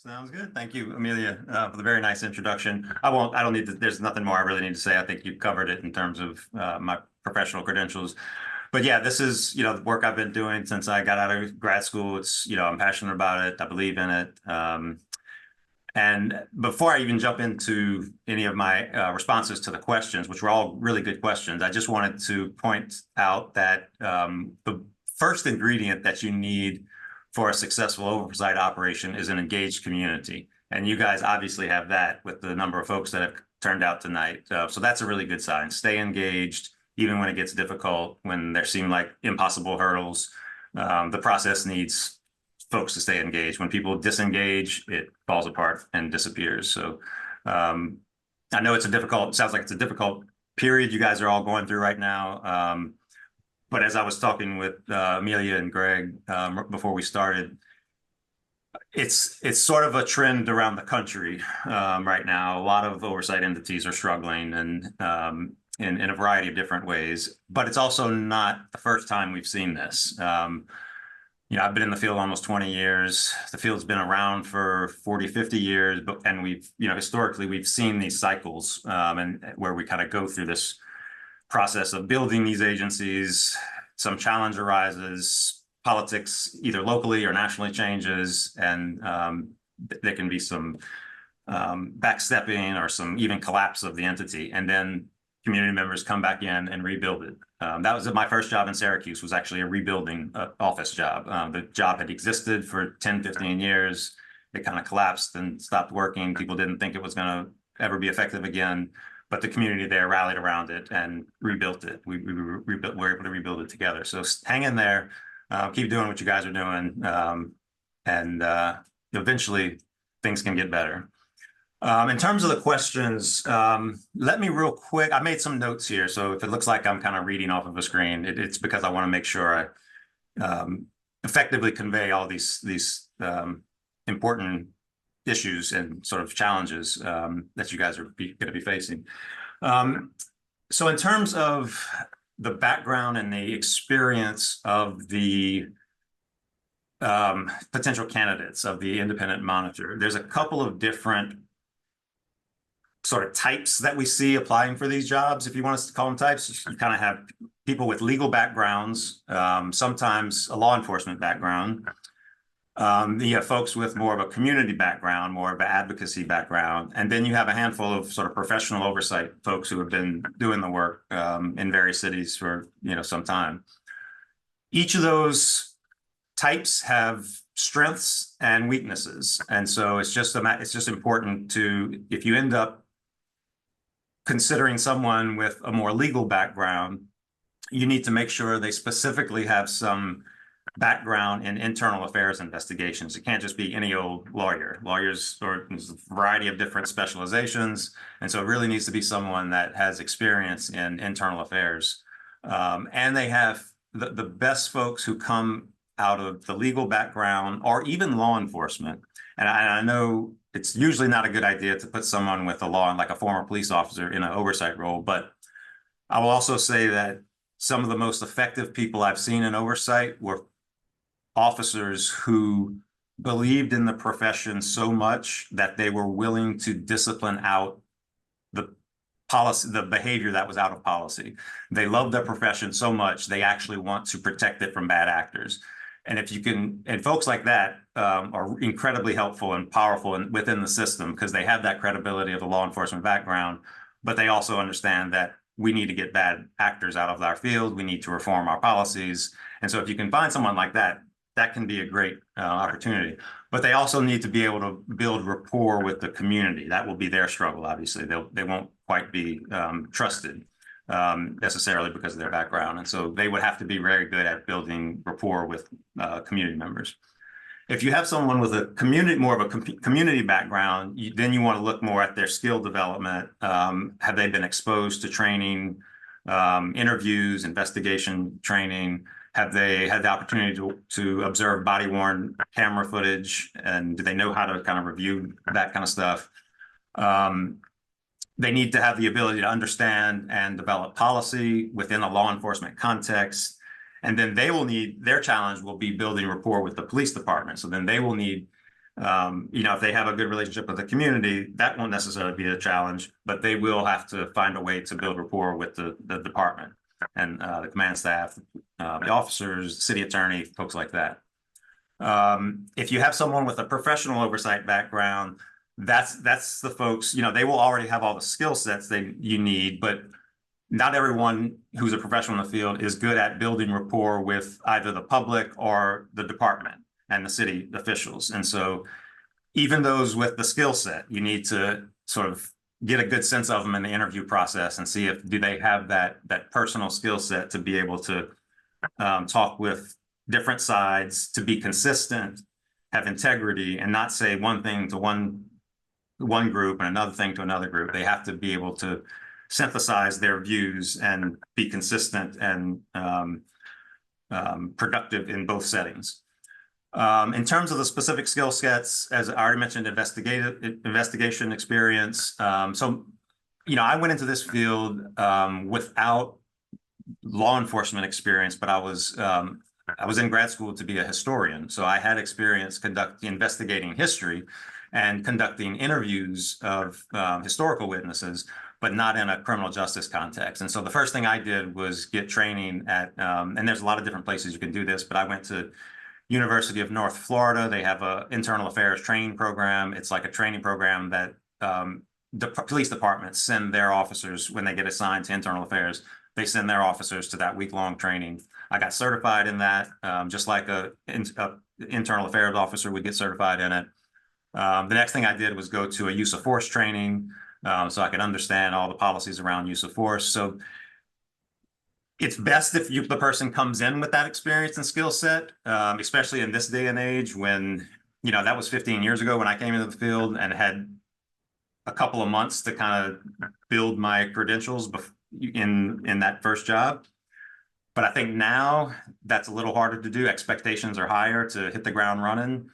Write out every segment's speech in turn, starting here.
Sounds good. Thank you, Amelia, for the very nice introduction. I don't need to, there's nothing more I really need to say. I think you've covered it in terms of my professional credentials. But yeah, this is, the work I've been doing since I got out of grad school. It's, I'm passionate about it. I believe in it. And before I even jump into any of my responses to the questions, which were all really good questions, I just wanted to point out that the first ingredient that you need for a successful oversight operation is an engaged community. And you guys obviously have that with the number of folks that have turned out tonight. So that's a really good sign. Stay engaged, even when it gets difficult, when there seem like impossible hurdles. The process needs folks to stay engaged. When people disengage, it falls apart and disappears. So I know it sounds like it's a difficult period you guys are all going through right now. But as I was talking with Amelia and Greg before we started, it's sort of a trend around the country right now. A lot of oversight entities are struggling and in a variety of different ways. But it's also not the first time we've seen this. I've been in the field almost 20 years. The field's been around for 40, 50 years, and we've, historically, we've seen these cycles and where we kind of go through this process of building these agencies. Some challenge arises, politics either locally or nationally changes, and there can be some backstepping or some even collapse of the entity. And then community members come back in and rebuild it. That was my first job in Syracuse, was actually a rebuilding office job. The job had existed for 10, 15 years. It kind of collapsed and stopped working. People didn't think it was going to ever be effective again. But the community there rallied around it and rebuilt it. We were able to rebuild it together. So hang in there, keep doing what you guys are doing, and eventually things can get better. In terms of the questions, let me real quick, I made some notes here. So if it looks like I'm kind of reading off of a screen, it's because I want to make sure I effectively convey all these important issues and sort of challenges that you guys are going to be facing. So in terms of the background and the experience of the potential candidates of the independent monitor, there's a couple of different sort of types that we see applying for these jobs. If you want us to call them types, you kind of have people with legal backgrounds, sometimes a law enforcement background. You have folks with more of a community background, more of an advocacy background, and then you have a handful of sort of professional oversight folks who have been doing the work in various cities for some time. Each of those types have strengths and weaknesses, and so it's just important to, if you end up considering someone with a more legal background, you need to make sure they specifically have some background in internal affairs investigations. It can't just be any old lawyer. Lawyers, or there's a variety of different specializations, and so it really needs to be someone that has experience in internal affairs. And they have the best folks who come out of the legal background or even law enforcement. And I know it's usually not a good idea to put someone with like a former police officer in an oversight role, but I will also say that some of the most effective people I've seen in oversight were officers who believed in the profession so much that they were willing to discipline out the policy, the behavior that was out of policy. They love their profession so much, they actually want to protect it from bad actors. And if you can, and folks like that are incredibly helpful and powerful within the system, because they have that credibility of the law enforcement background, but they also understand that we need to get bad actors out of our field. We need to reform our policies. And so if you can find someone like that, that can be a great opportunity. But they also need to be able to build rapport with the community. That will be their struggle, obviously. They won't quite be trusted necessarily because of their background. And so they would have to be very good at building rapport with community members. If you have someone with more of a community background, then you want to look more at their skill development. Have they been exposed to training, interviews, investigation training? Have they had the opportunity to observe body-worn camera footage? And do they know how to kind of review that kind of stuff? They need to have the ability to understand and develop policy within a law enforcement context. And then their challenge will be building rapport with the police department. So then they will need If they have a good relationship with the community, that won't necessarily be a challenge, but they will have to find a way to build rapport with the department and the command staff, the officers, city attorney, folks like that. If you have someone with a professional oversight background, that's the folks, they will already have all the skill sets you need, but not everyone who's a professional in the field is good at building rapport with either the public or the department and the city officials. And so even those with the skill set, you need to sort of get a good sense of them in the interview process and see do they have that personal skill set to be able to talk with different sides, to be consistent, have integrity, and not say one thing to one group and another thing to another group. They have to be able to synthesize their views and be consistent and productive in both settings. In terms of the specific skill sets, as I already mentioned, investigation experience. I went into this field without law enforcement experience, but I was in grad school to be a historian. So I had experience investigating history and conducting interviews of historical witnesses, but not in a criminal justice context. And so the first thing I did was get training at, and there's a lot of different places you can do this, but I went to University of North Florida. They have an internal affairs training program. It's like a training program that the police departments send their officers when they get assigned to internal affairs. They send their officers to that week-long training. I got certified in that, just like a internal affairs officer would get certified in it. The next thing I did was go to a use of force training, so I could understand all the policies around use of force. So it's best if the person comes in with that experience and skill set, especially in this day and age when, that was 15 years ago when I came into the field and had a couple of months to kind of build my credentials in that first job. But I think now that's a little harder to do. Expectations are higher to hit the ground running.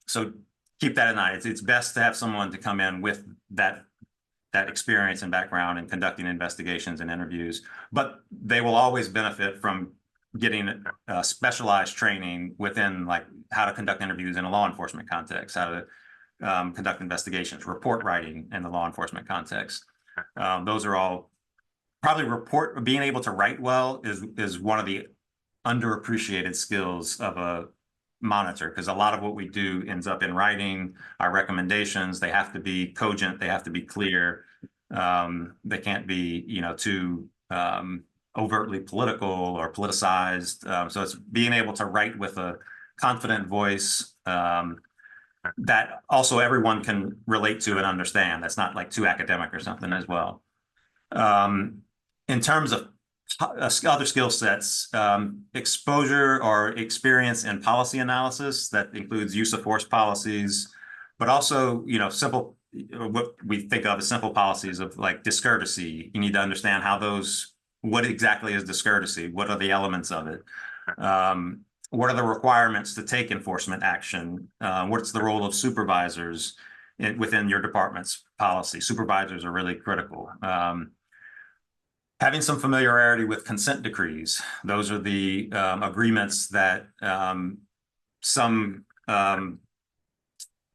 So keep that in mind. It's best to have someone to come in with that experience and background in conducting investigations and interviews, but they will always benefit from getting specialized training within like how to conduct interviews in a law enforcement context, how to conduct investigations, report writing in the law enforcement context. Those are all probably being able to write well is one of the underappreciated skills of a monitor, because a lot of what we do ends up in writing. Our recommendations, they have to be cogent, they have to be clear. They can't be, too overtly political or politicized. So it's being able to write with a confident voice that also everyone can relate to and understand. That's not like too academic or something as well. In terms of other skill sets, exposure or experience in policy analysis, that includes use of force policies, but also, simple, what we think of as simple policies of like discourtesy. You need to understand what exactly is discourtesy? What are the elements of it? What are the requirements to take enforcement action? What's the role of supervisors within your department's policy? Supervisors are really critical. Having some familiarity with consent decrees. Those are the agreements that some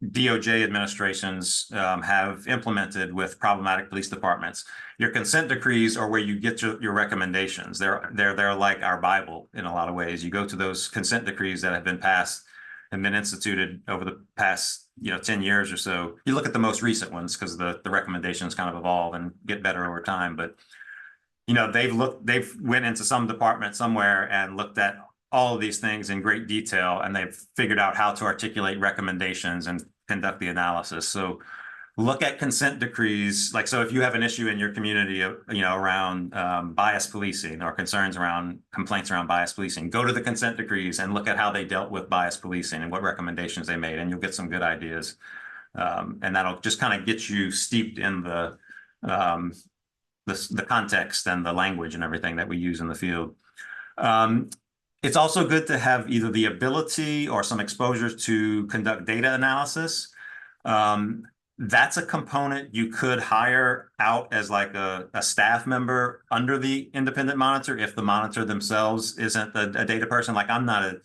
DOJ administrations have implemented with problematic police departments. Your consent decrees are where you get your recommendations. They're like our Bible in a lot of ways. You go to those consent decrees that have been passed and been instituted over the past 10 years or so. You look at the most recent ones because the recommendations kind of evolve and get better over time. But they've went into some department somewhere and looked at all of these things in great detail, and they've figured out how to articulate recommendations and conduct the analysis. So look at consent decrees. So if you have an issue in your community, around bias policing or concerns around complaints around bias policing, go to the consent decrees and look at how they dealt with bias policing and what recommendations they made, and you'll get some good ideas. And that'll just kind of get you steeped in the context and the language and everything that we use in the field. It's also good to have either the ability or some exposure to conduct data analysis. That's a component you could hire out as like a staff member under the independent monitor if the monitor themselves isn't a data person. Like I'm not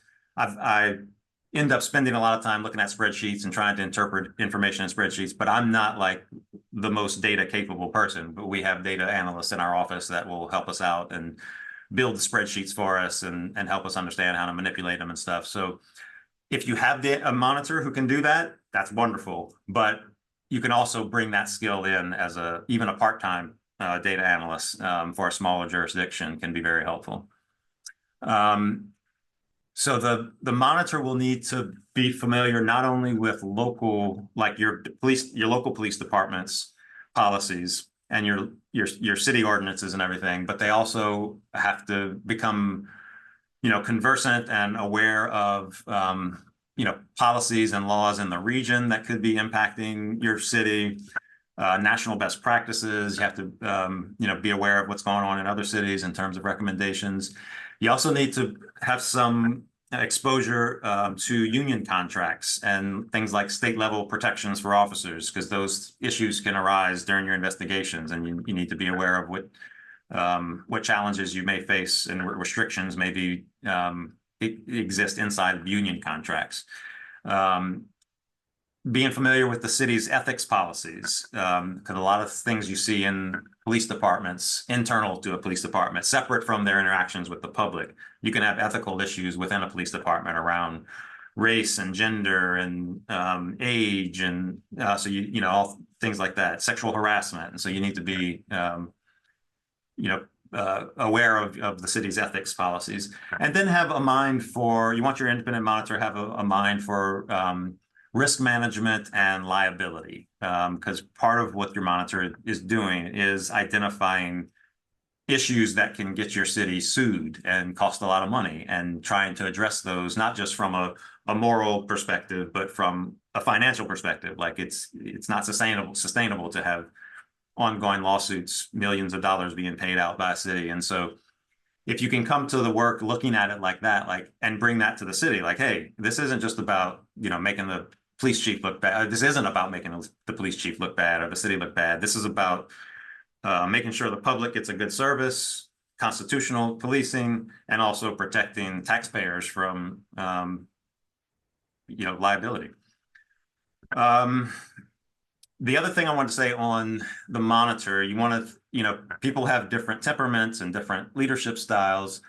end up spending a lot of time looking at spreadsheets and trying to interpret information in spreadsheets, but I'm not like the most data capable person, but we have data analysts in our office that will help us out and build the spreadsheets for us and help us understand how to manipulate them and stuff. So if you have a monitor who can do that, that's wonderful. But you can also bring that skill in as even a part-time data analyst for a smaller jurisdiction can be very helpful. So the monitor will need to be familiar not only with local, like your local police department's policies and your city ordinances and everything, but they also have to become, conversant and aware of, policies and laws in the region that could be impacting your city, national best practices. You have to, be aware of what's going on in other cities in terms of recommendations. You also need to have some exposure to union contracts and things like state level protections for officers, because those issues can arise during your investigations, and you need to be aware of what challenges you may face and restrictions maybe exist inside of union contracts. Being familiar with the city's ethics policies, because a lot of things you see in police departments, internal to a police department, separate from their interactions with the public. You can have ethical issues within a police department around race and gender and age, and so all things like that, sexual harassment, and so you need to be aware of the city's ethics policies, and then have a mind for. You want your independent monitor to have a mind for risk management and liability, because part of what your monitor is doing is identifying issues that can get your city sued and cost a lot of money, and trying to address those, not just from a moral perspective, but from a financial perspective. Like it's not sustainable to have ongoing lawsuits, millions of dollars being paid out by a city. And so if you can come to the work looking at it like that, and bring that to the city, like, hey, this isn't just about, making the police chief look bad. This isn't about making the police chief look bad or the city look bad. This is about making sure the public gets a good service, constitutional policing, and also protecting taxpayers from, liability. The other thing I want to say on the monitor, you want to, people have different temperaments and different leadership styles.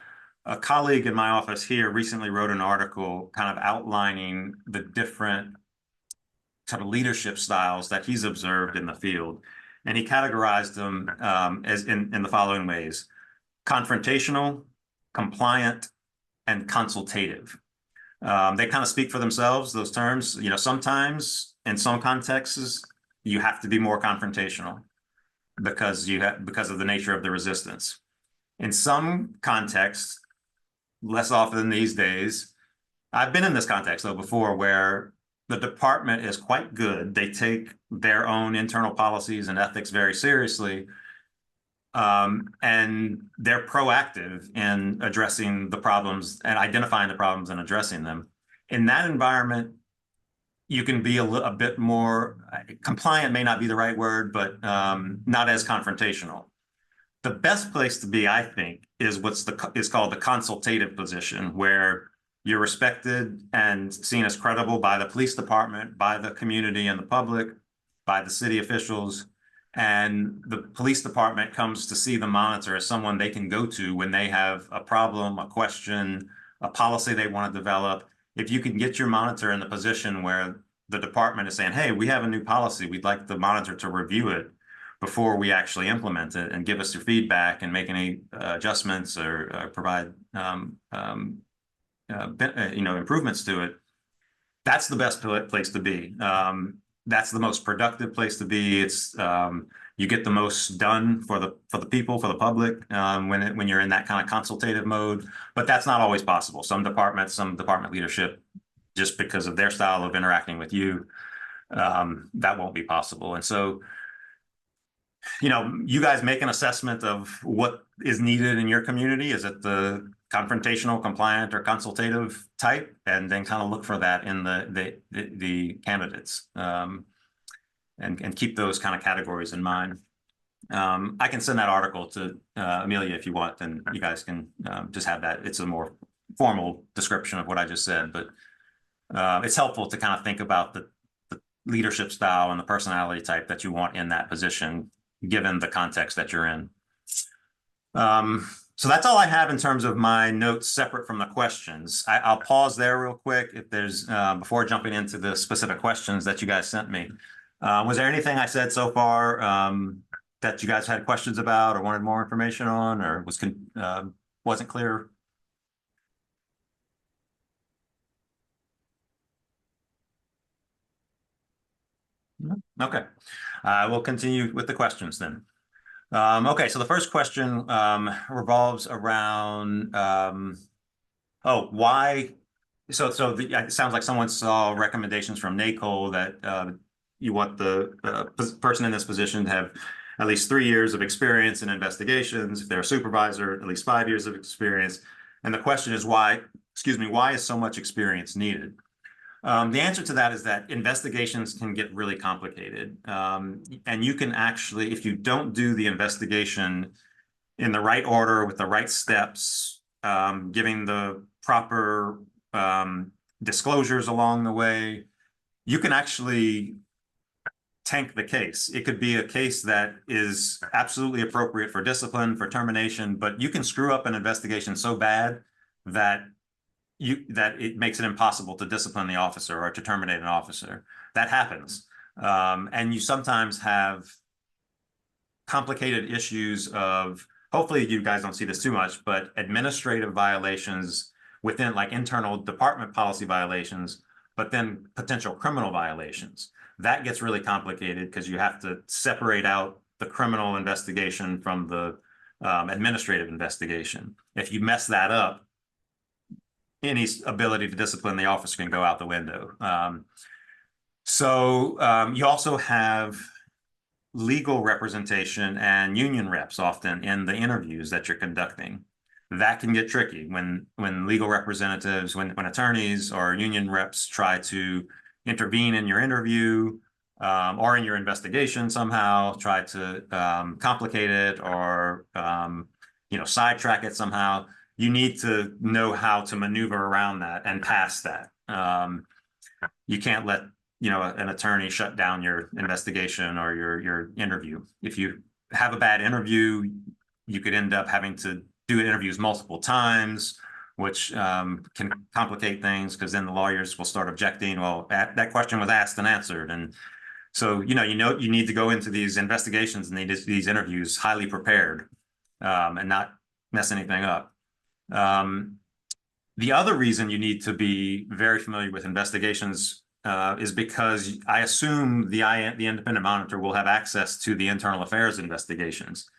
A colleague in my office here recently wrote an article kind of outlining the different kind of leadership styles that he's observed in the field. And he categorized them as in the following ways: confrontational, compliant, and consultative. They kind of speak for themselves, those terms. Sometimes in some contexts, you have to be more confrontational because of the nature of the resistance. In some contexts, less often these days, I've been in this context though before, where the department is quite good. They take their own internal policies and ethics very seriously, and they're proactive in addressing the problems and identifying the problems and addressing them. In that environment, you can be a bit more compliant, may not be the right word, but not as confrontational. The best place to be, I think, is is called the consultative position, where you're respected and seen as credible by the police department, by the community and the public, by the city officials. And the police department comes to see the monitor as someone they can go to when they have a problem, a question, a policy they want to develop. If you can get your monitor in the position where the department is saying, hey, we have a new policy, we'd like the monitor to review it before we actually implement it and give us your feedback and make any adjustments or provide improvements to it. That's the best place to be. That's the most productive place to be. It's you get the most done for the people, for the public, when you're in that kind of consultative mode. But that's not always possible. Some department leadership, just because of their style of interacting with you, that won't be possible. And so, you guys make an assessment of what is needed in your community. Is it the confrontational, compliant, or consultative type? And then kind of look for that in the candidates, and keep those kind of categories in mind. I can send that article to Amelia if you want, and you guys can just have that. It's a more formal description of what I just said, but it's helpful to kind of think about the leadership style and the personality type that you want in that position, given the context that you're in. So that's all I have in terms of my notes separate from the questions. I'll pause there real quick if there's, before jumping into the specific questions that you guys sent me. Was there anything I said so far that you guys had questions about or wanted more information on, or wasn't clear? Okay, we'll continue with the questions then. Okay, so the first question revolves around, why? So it sounds like someone saw recommendations from NACOL that you want the person in this position to have at least 3 years of experience in investigations. If they're a supervisor, at least 5 years of experience. And the question is why, why is so much experience needed? The answer to that is that investigations can get really complicated. And you can actually, if you don't do the investigation in the right order with the right steps, giving the proper disclosures along the way, you can actually tank the case. It could be a case that is absolutely appropriate for discipline, for termination, but you can screw up an investigation so bad that it makes it impossible to discipline the officer or to terminate an officer. That happens. And you sometimes have complicated issues of, hopefully you guys don't see this too much, but administrative violations within like internal department policy violations, but then potential criminal violations. That gets really complicated because you have to separate out the criminal investigation from the administrative investigation. If you mess that up, any ability to discipline the officer can go out the window. You also have legal representation and union reps often in the interviews that you're conducting. That can get tricky when legal representatives, when attorneys or union reps try to intervene in your interview or in your investigation somehow, try to complicate it or sidetrack it somehow. You need to know how to maneuver around that and past that. You can't let an attorney shut down your investigation or your interview. If you have a bad interview, you could end up having to do interviews multiple times, which can complicate things because then the lawyers will start objecting. Well, that question was asked and answered, and so you need to go into these investigations and these interviews highly prepared and not mess anything up. The other reason you need to be very familiar with investigations is because I assume the independent monitor will have access to the internal affairs investigations.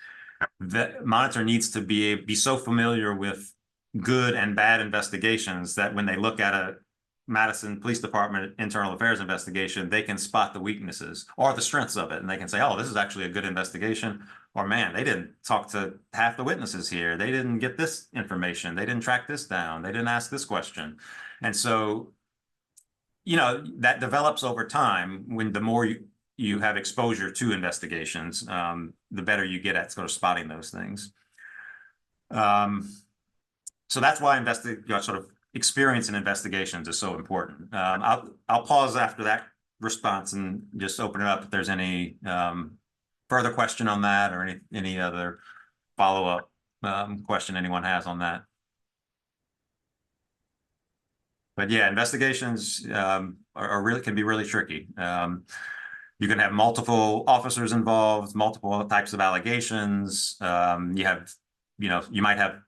The monitor needs to be so familiar with good and bad investigations that when they look at a Madison Police Department internal affairs investigation, they can spot the weaknesses or the strengths of it. And they can say, oh, this is actually a good investigation. Or man, they didn't talk to half the witnesses here. They didn't get this information. They didn't track this down. They didn't ask this question. And so, that develops over time when the more you have exposure to investigations, the better you get at sort of spotting those things. So that's why sort of experience in investigations is so important. I'll pause after that response and just open it up if there's any further question on that or any other follow-up question anyone has on that. But yeah, investigations can be really tricky. You can have multiple officers involved, multiple types of allegations. You might have,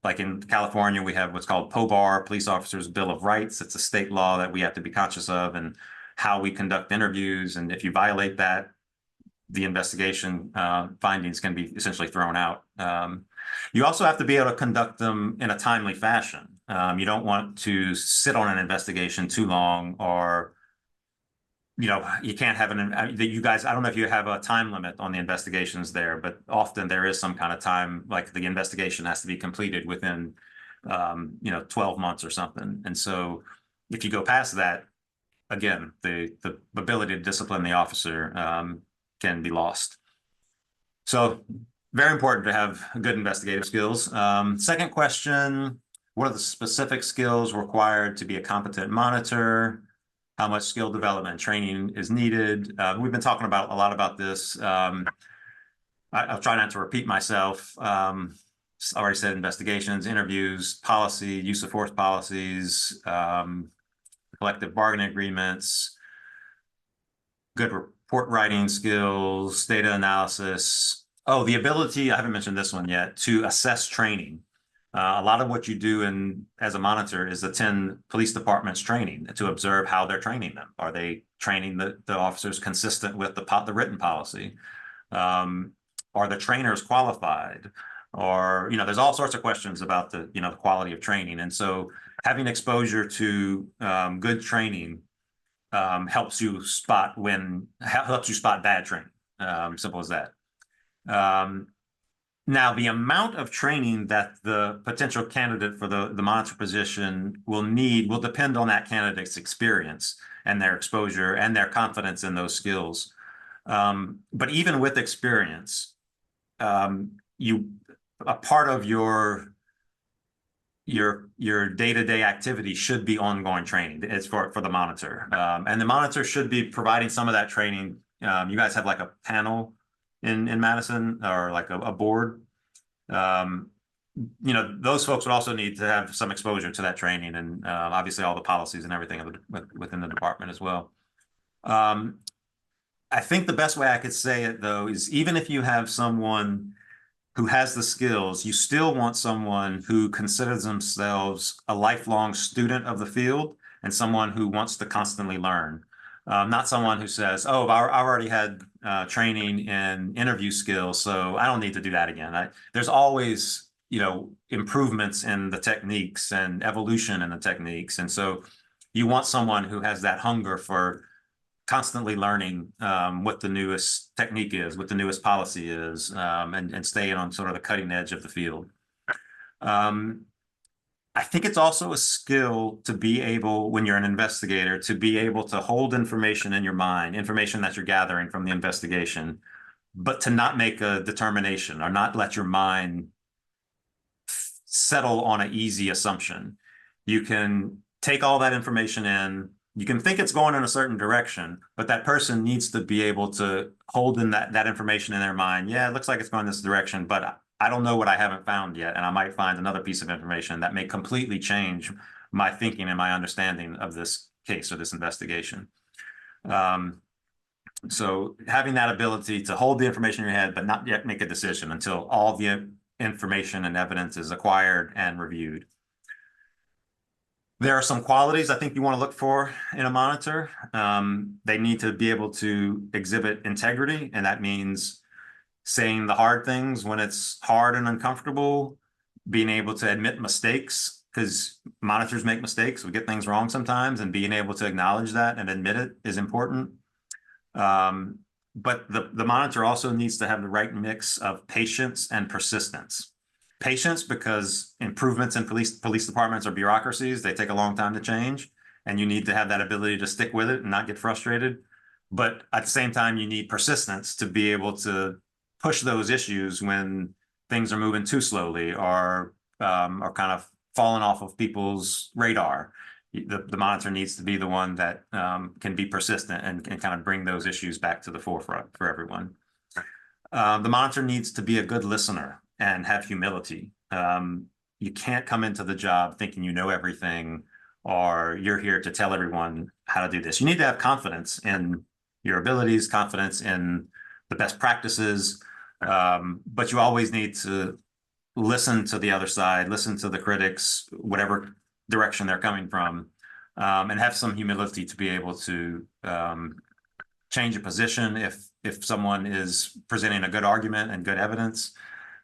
like in California, we have what's called POBAR, Police Officers Bill of Rights. It's a state law that we have to be conscious of and how we conduct interviews. And if you violate that, the investigation findings can be essentially thrown out. You also have to be able to conduct them in a timely fashion. You don't want to sit on an investigation too long, or you can't have you guys, I don't know if you have a time limit on the investigations there, but often there is some kind of time, like the investigation has to be completed within 12 months or something. And so if you go past that, again, the ability to discipline the officer can be lost. So very important to have good investigative skills. Second question what are the specific skills required to be a competent monitor? How much skill development and training is needed? We've been talking about a lot about this. I'll try not to repeat myself. Already said investigations, interviews, policy, use of force policies, collective bargaining agreements, good report writing skills, data analysis. Oh, the ability, I haven't mentioned this one yet, to assess training. A lot of what you do as a monitor is attend police departments training to observe how they're training them. Are they training the officers consistent with the written policy? Are the trainers qualified? Or, there's all sorts of questions about the quality of training. And so having exposure to good training helps you spot bad training. Simple as that. Now, the amount of training that the potential candidate for the monitor position will need will depend on that candidate's experience and their exposure and their confidence in those skills. But even with experience, a part of your day-to-day activity should be ongoing training. It's for the monitor, and the monitor should be providing some of that training. You guys have like a panel in Madison, or like a board. Those folks would also need to have some exposure to that training, and obviously all the policies and everything within the department as well. I think the best way I could say it, though, is even if you have someone who has the skills, you still want someone who considers themselves a lifelong student of the field and someone who wants to constantly learn. Not someone who says, oh, I already had training in interview skills, so I don't need to do that again. There's always, improvements in the techniques and evolution in the techniques. And so you want someone who has that hunger for constantly learning what the newest technique is, what the newest policy is, and staying on sort of the cutting edge of the field. I think it's also a skill to be able, when you're an investigator, to be able to hold information in your mind, information that you're gathering from the investigation, but to not make a determination or not let your mind settle on an easy assumption. You can take all that information in, you can think it's going in a certain direction, but that person needs to be able to hold in that information in their mind. Yeah, it looks like it's going this direction, but I don't know what I haven't found yet, and I might find another piece of information that may completely change my thinking and my understanding of this case or this investigation. So having that ability to hold the information in your head, but not yet make a decision until all the information and evidence is acquired and reviewed. There are some qualities I think you want to look for in a monitor. They need to be able to exhibit integrity, and that means saying the hard things when it's hard and uncomfortable, being able to admit mistakes, because monitors make mistakes. We get things wrong sometimes, and being able to acknowledge that and admit it is important. But the monitor also needs to have the right mix of patience and persistence. Patience, because improvements in police departments or bureaucracies, they take a long time to change, and you need to have that ability to stick with it and not get frustrated. But at the same time, you need persistence to be able to push those issues when things are moving too slowly or kind of falling off of people's radar. The monitor needs to be the one that can be persistent and kind of bring those issues back to the forefront for everyone. The monitor needs to be a good listener and have humility. You can't come into the job thinking you know everything or you're here to tell everyone how to do this. You need to have confidence in your abilities, confidence in the best practices, but you always need to listen to the other side, listen to the critics, whatever direction they're coming from, and have some humility to be able to change a position if someone is presenting a good argument and good evidence.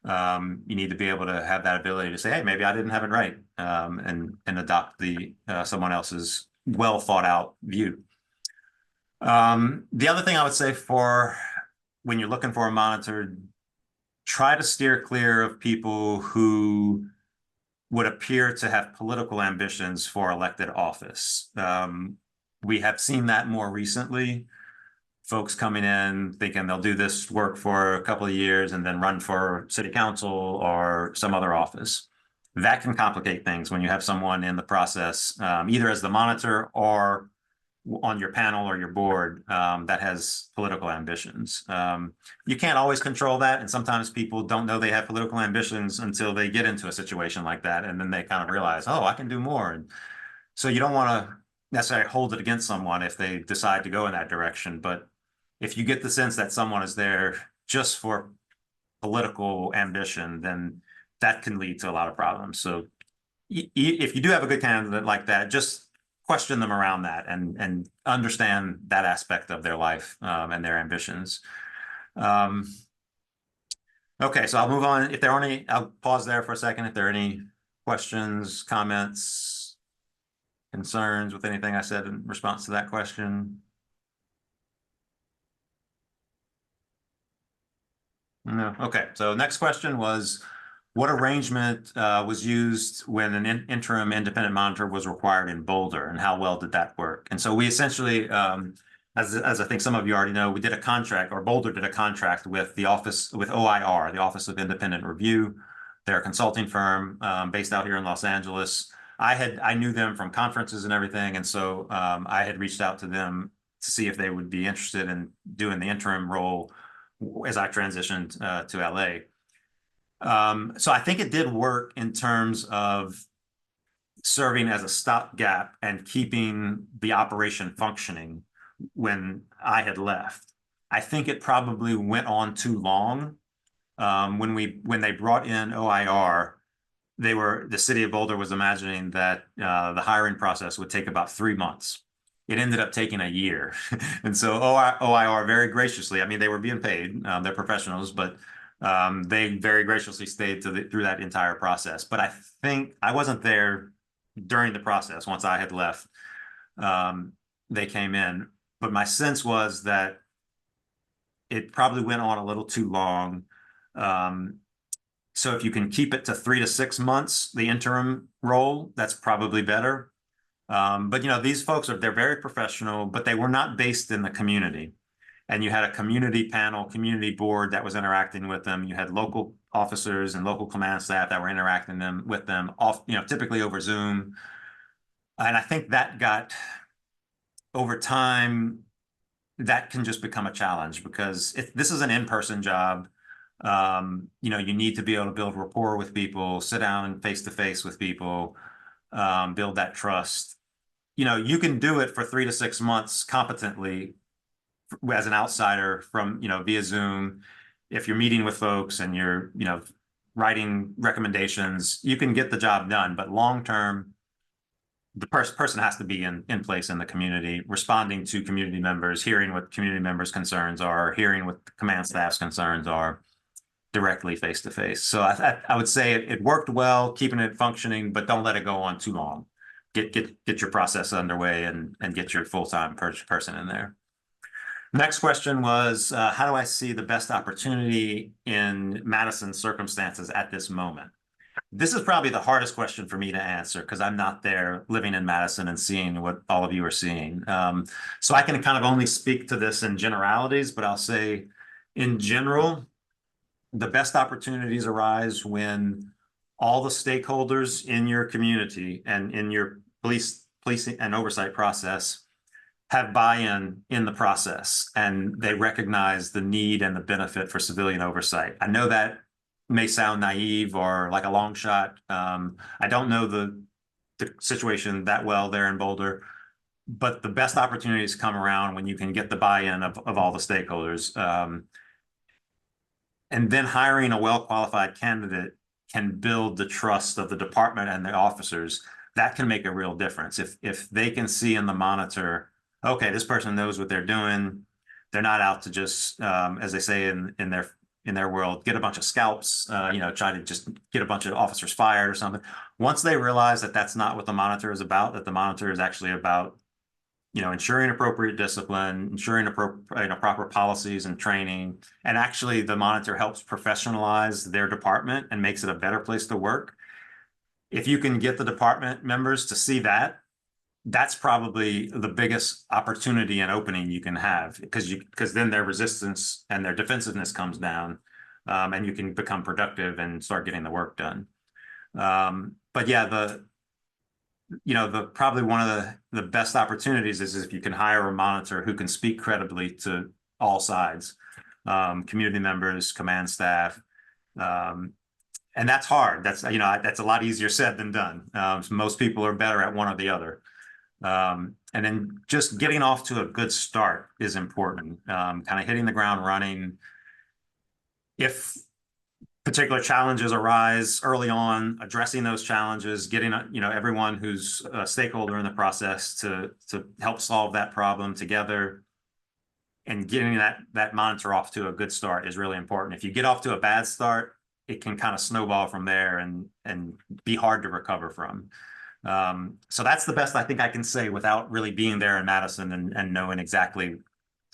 You need to be able to have that ability to say, hey, maybe I didn't have it right, and adopt someone else's well thought out view. The other thing I would say for when you're looking for a monitor, try to steer clear of people who would appear to have political ambitions for elected office. We have seen that more recently. Folks coming in thinking they'll do this work for a couple of years and then run for city council or some other office. that can complicate things when you have someone in the process, either as the monitor or on your panel or your board that has political ambitions. You can't always control that, and sometimes people don't know they have political ambitions until they get into a situation like that, and then they kind of realize, oh, I can do more. And so you don't want to necessarily hold it against someone if they decide to go in that direction. But if you get the sense that someone is there just for political ambition, then that can lead to a lot of problems. So if you do have a good candidate like that, just question them around that and understand that aspect of their life and their ambitions. Okay, so I'll move on. If there are any, I'll pause there for a second. If there are any questions, comments, concerns with anything I said in response to that question. No. Okay, so next question was, what arrangement was used when an interim independent monitor was required in Boulder, and how well did that work? And so we essentially, as I think some of you already know, we did a contract, or Boulder did a contract with the office, with OIR, the Office of Independent Review. They're a consulting firm based out here in Los Angeles. I knew them from conferences and everything, and so I had reached out to them to see if they would be interested in doing the interim role as I transitioned to LA. So I think it did work in terms of serving as a stopgap and keeping the operation functioning when I had left. I think it probably went on too long. When they brought in OIR, the city of Boulder was imagining that the hiring process would take about 3 months. It ended up taking a year. And so OIR very graciously, I mean, they were being paid, they're professionals, but they very graciously stayed through that entire process. But I think I wasn't there during the process. Once I had left, they came in. But my sense was that it probably went on a little too long. So if you can keep it to 3 to 6 months, the interim role, that's probably better. But you know, these folks they're very professional, but they were not based in the community. And you had a community panel, community board that was interacting with them. You had local officers and local command staff that were interacting with them typically over Zoom. And I think that got, over time, that can just become a challenge, because if this is an in-person job, you need to be able to build rapport with people, sit down face to face with people, build that trust. You can do it for 3 to 6 months competently as an outsider from, via Zoom. If you're meeting with folks and you're, writing recommendations, you can get the job done. But long-term, the person has to be in place in the community, responding to community members, hearing what community members' concerns are, hearing what the command staff's concerns are directly face to face. So I would say it worked well, keeping it functioning, but don't let it go on too long. Get your process underway and get your full-time person in there. Next question was, how do I see the best opportunity in Madison's circumstances at this moment? This is probably the hardest question for me to answer, because I'm not there living in Madison and seeing what all of you are seeing. So I can kind of only speak to this in generalities, but I'll say in general, the best opportunities arise when all the stakeholders in your community and in your policing and oversight process have buy-in in the process, and they recognize the need and the benefit for civilian oversight. I know that may sound naive or like a long shot. I don't know the situation that well there in Boulder, but the best opportunities come around when you can get the buy-in of all the stakeholders. And then hiring a well-qualified candidate can build the trust of the department and the officers. That can make a real difference. If they can see in the monitor, okay, this person knows what they're doing. They're not out to just, as they say in their world, get a bunch of scalps, try to just get a bunch of officers fired or something. Once they realize that that's not what the monitor is about, that the monitor is actually about, ensuring appropriate discipline, ensuring proper policies and training, and actually the monitor helps professionalize their department and makes it a better place to work. If you can get the department members to see that, that's probably the biggest opportunity and opening you can have, because then their resistance and their defensiveness comes down, and you can become productive and start getting the work done. But yeah, probably one of the best opportunities is if you can hire a monitor who can speak credibly to all sides, community members, command staff. And that's hard. That's a lot easier said than done. So most people are better at one or the other. And then just getting off to a good start is important. Kind of hitting the ground running. If particular challenges arise early on, addressing those challenges, getting everyone who's a stakeholder in the process to help solve that problem together, and getting that monitor off to a good start is really important. If you get off to a bad start, it can kind of snowball from there and be hard to recover from. So that's the best I think I can say without really being there in Madison and knowing exactly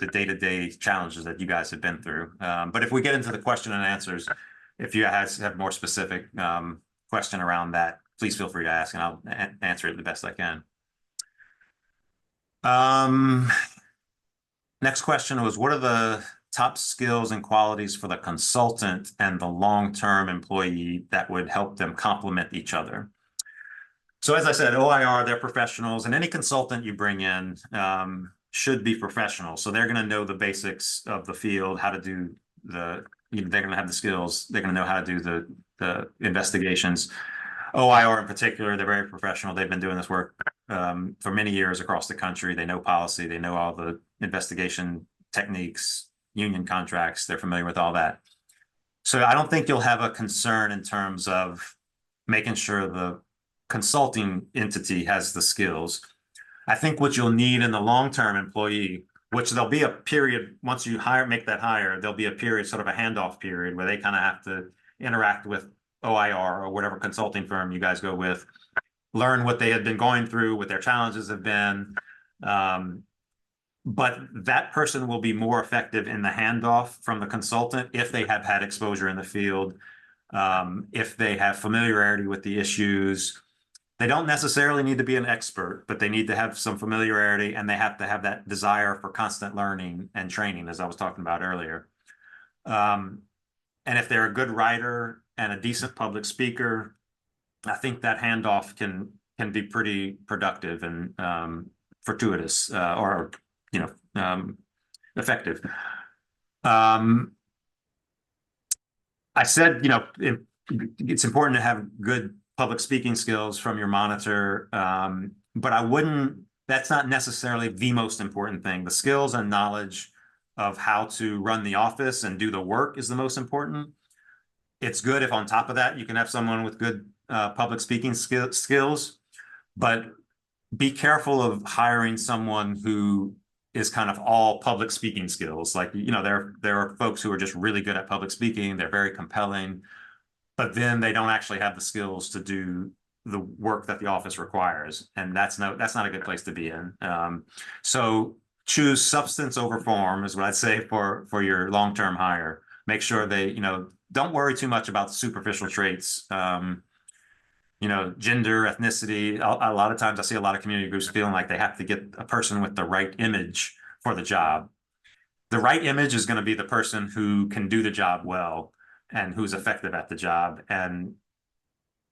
the day-to-day challenges that you guys have been through. But if we get into the question and answers, if you guys have more specific question around that, please feel free to ask, and I'll answer it the best I can. Next question was, what are the top skills and qualities for the consultant and the long-term employee that would help them complement each other? So as I said, OIR, they're professionals, and any consultant you bring in should be professional. So they're going to know the basics of the field, how to do they're going to have the skills. They're going to know how to do the investigations. OIR in particular, they're very professional. They've been doing this work for many years across the country. They know policy. They know all the investigation techniques, union contracts. They're familiar with all that. So I don't think you'll have a concern in terms of making sure the consulting entity has the skills. I think what you'll need in the long-term employee, which there'll be a period once you make that hire, there'll be a period, sort of a handoff period, where they kind of have to interact with OIR or whatever consulting firm you guys go with, learn what they had been going through, what their challenges have been. But that person will be more effective in the handoff from the consultant if they have had exposure in the field, if they have familiarity with the issues. They don't necessarily need to be an expert, but they need to have some familiarity, and they have to have that desire for constant learning and training, as I was talking about earlier. And if they're a good writer and a decent public speaker, I think that handoff can be pretty productive and fortuitous or effective. I said it's important to have good public speaking skills from your monitor, but that's not necessarily the most important thing. The skills and knowledge of how to run the office and do the work is the most important. It's good if on top of that you can have someone with good public speaking skills, but be careful of hiring someone who is kind of all public speaking skills. Like, there are folks who are just really good at public speaking. They're very compelling, but then they don't actually have the skills to do the work that the office requires. And that's not a good place to be in. So choose substance over form is what I'd say for your long-term hire. Make sure they, don't worry too much about the superficial traits. Gender, ethnicity. A lot of times I see a lot of community groups feeling like they have to get a person with the right image for the job. The right image is going to be the person who can do the job well and who's effective at the job. And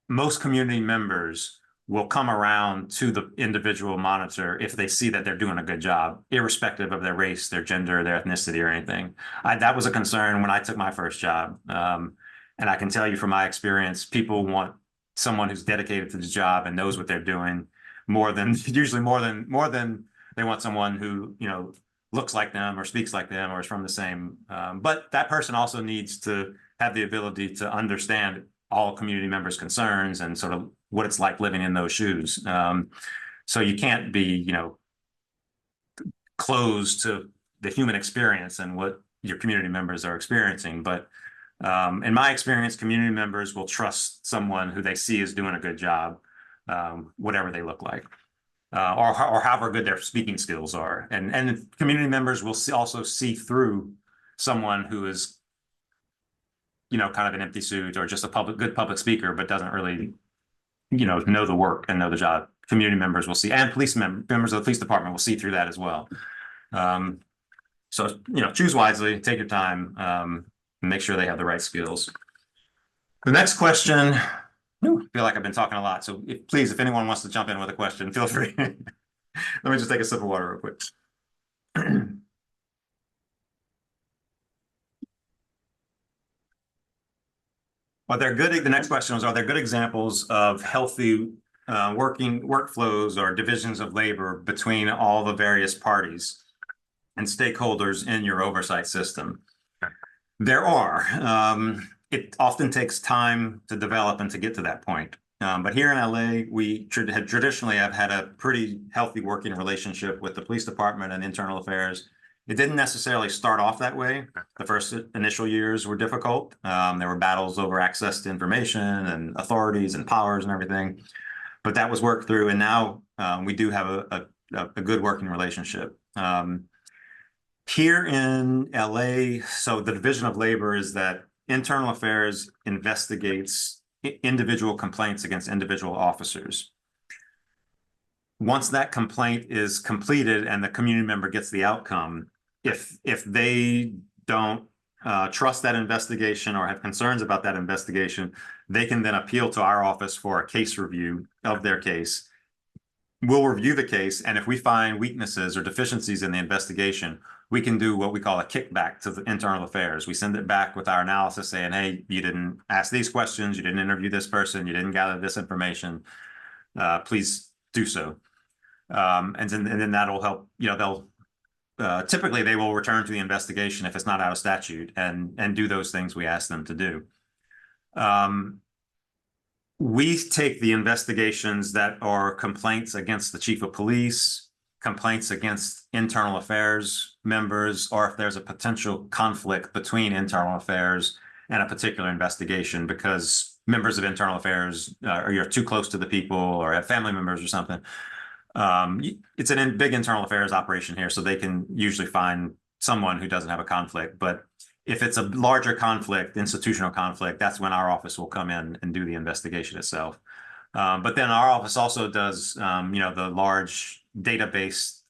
most community members will come around to the individual monitor if they see that they're doing a good job, irrespective of their race, their gender, their ethnicity, or anything. That was a concern when I took my first job. And I can tell you from my experience, people want someone who's dedicated to the job and knows what they're doing usually more than they want someone who, looks like them or speaks like them or is from the same. But that person also needs to have the ability to understand all community members' concerns and sort of what it's like living in those shoes. So you can't be, closed to the human experience and what your community members are experiencing. But in my experience, community members will trust someone who they see is doing a good job, whatever they look like, or however good their speaking skills are. And community members will also see through someone who is, kind of an empty suit or just a good public speaker, but doesn't really, know the work and know the job. Community members will see, and members of the police department will see through that as well. So, choose wisely, take your time, and make sure they have the right skills. The next question I feel like I've been talking a lot, so please, if anyone wants to jump in with a question, feel free. Let me just take a sip of water real quick. Are there good, the next question was, are there good examples of healthy working workflows or divisions of labor between all the various parties and stakeholders in your oversight system? There are. It often takes time to develop and to get to that point. But here in LA, we traditionally have had a pretty healthy working relationship with the police department and internal affairs. It didn't necessarily start off that way. The first initial years were difficult. There were battles over access to information and authorities and powers and everything. But that was worked through, and now we do have a good working relationship. Here in LA, so the division of labor is that internal affairs investigates individual complaints against individual officers. Once that complaint is completed and the community member gets the outcome, if they don't trust that investigation or have concerns about that investigation, they can then appeal to our office for a case review of their case. We'll review the case, and if we find weaknesses or deficiencies in the investigation, we can do what we call a kickback to the internal affairs. We send it back with our analysis saying, hey, you didn't ask these questions, you didn't interview this person, you didn't gather this information, please do so. And then that'll help, they'll typically they will return to the investigation if it's not out of statute and do those things we ask them to do. We take the investigations that are complaints against the chief of police, complaints against internal affairs members, or if there's a potential conflict between internal affairs and a particular investigation because members of internal affairs or you're too close to the people or have family members or something. It's a big internal affairs operation here, so they can usually find someone who doesn't have a conflict. But if it's a larger conflict, institutional conflict, that's when our office will come in and do the investigation itself. But then our office also does, the large database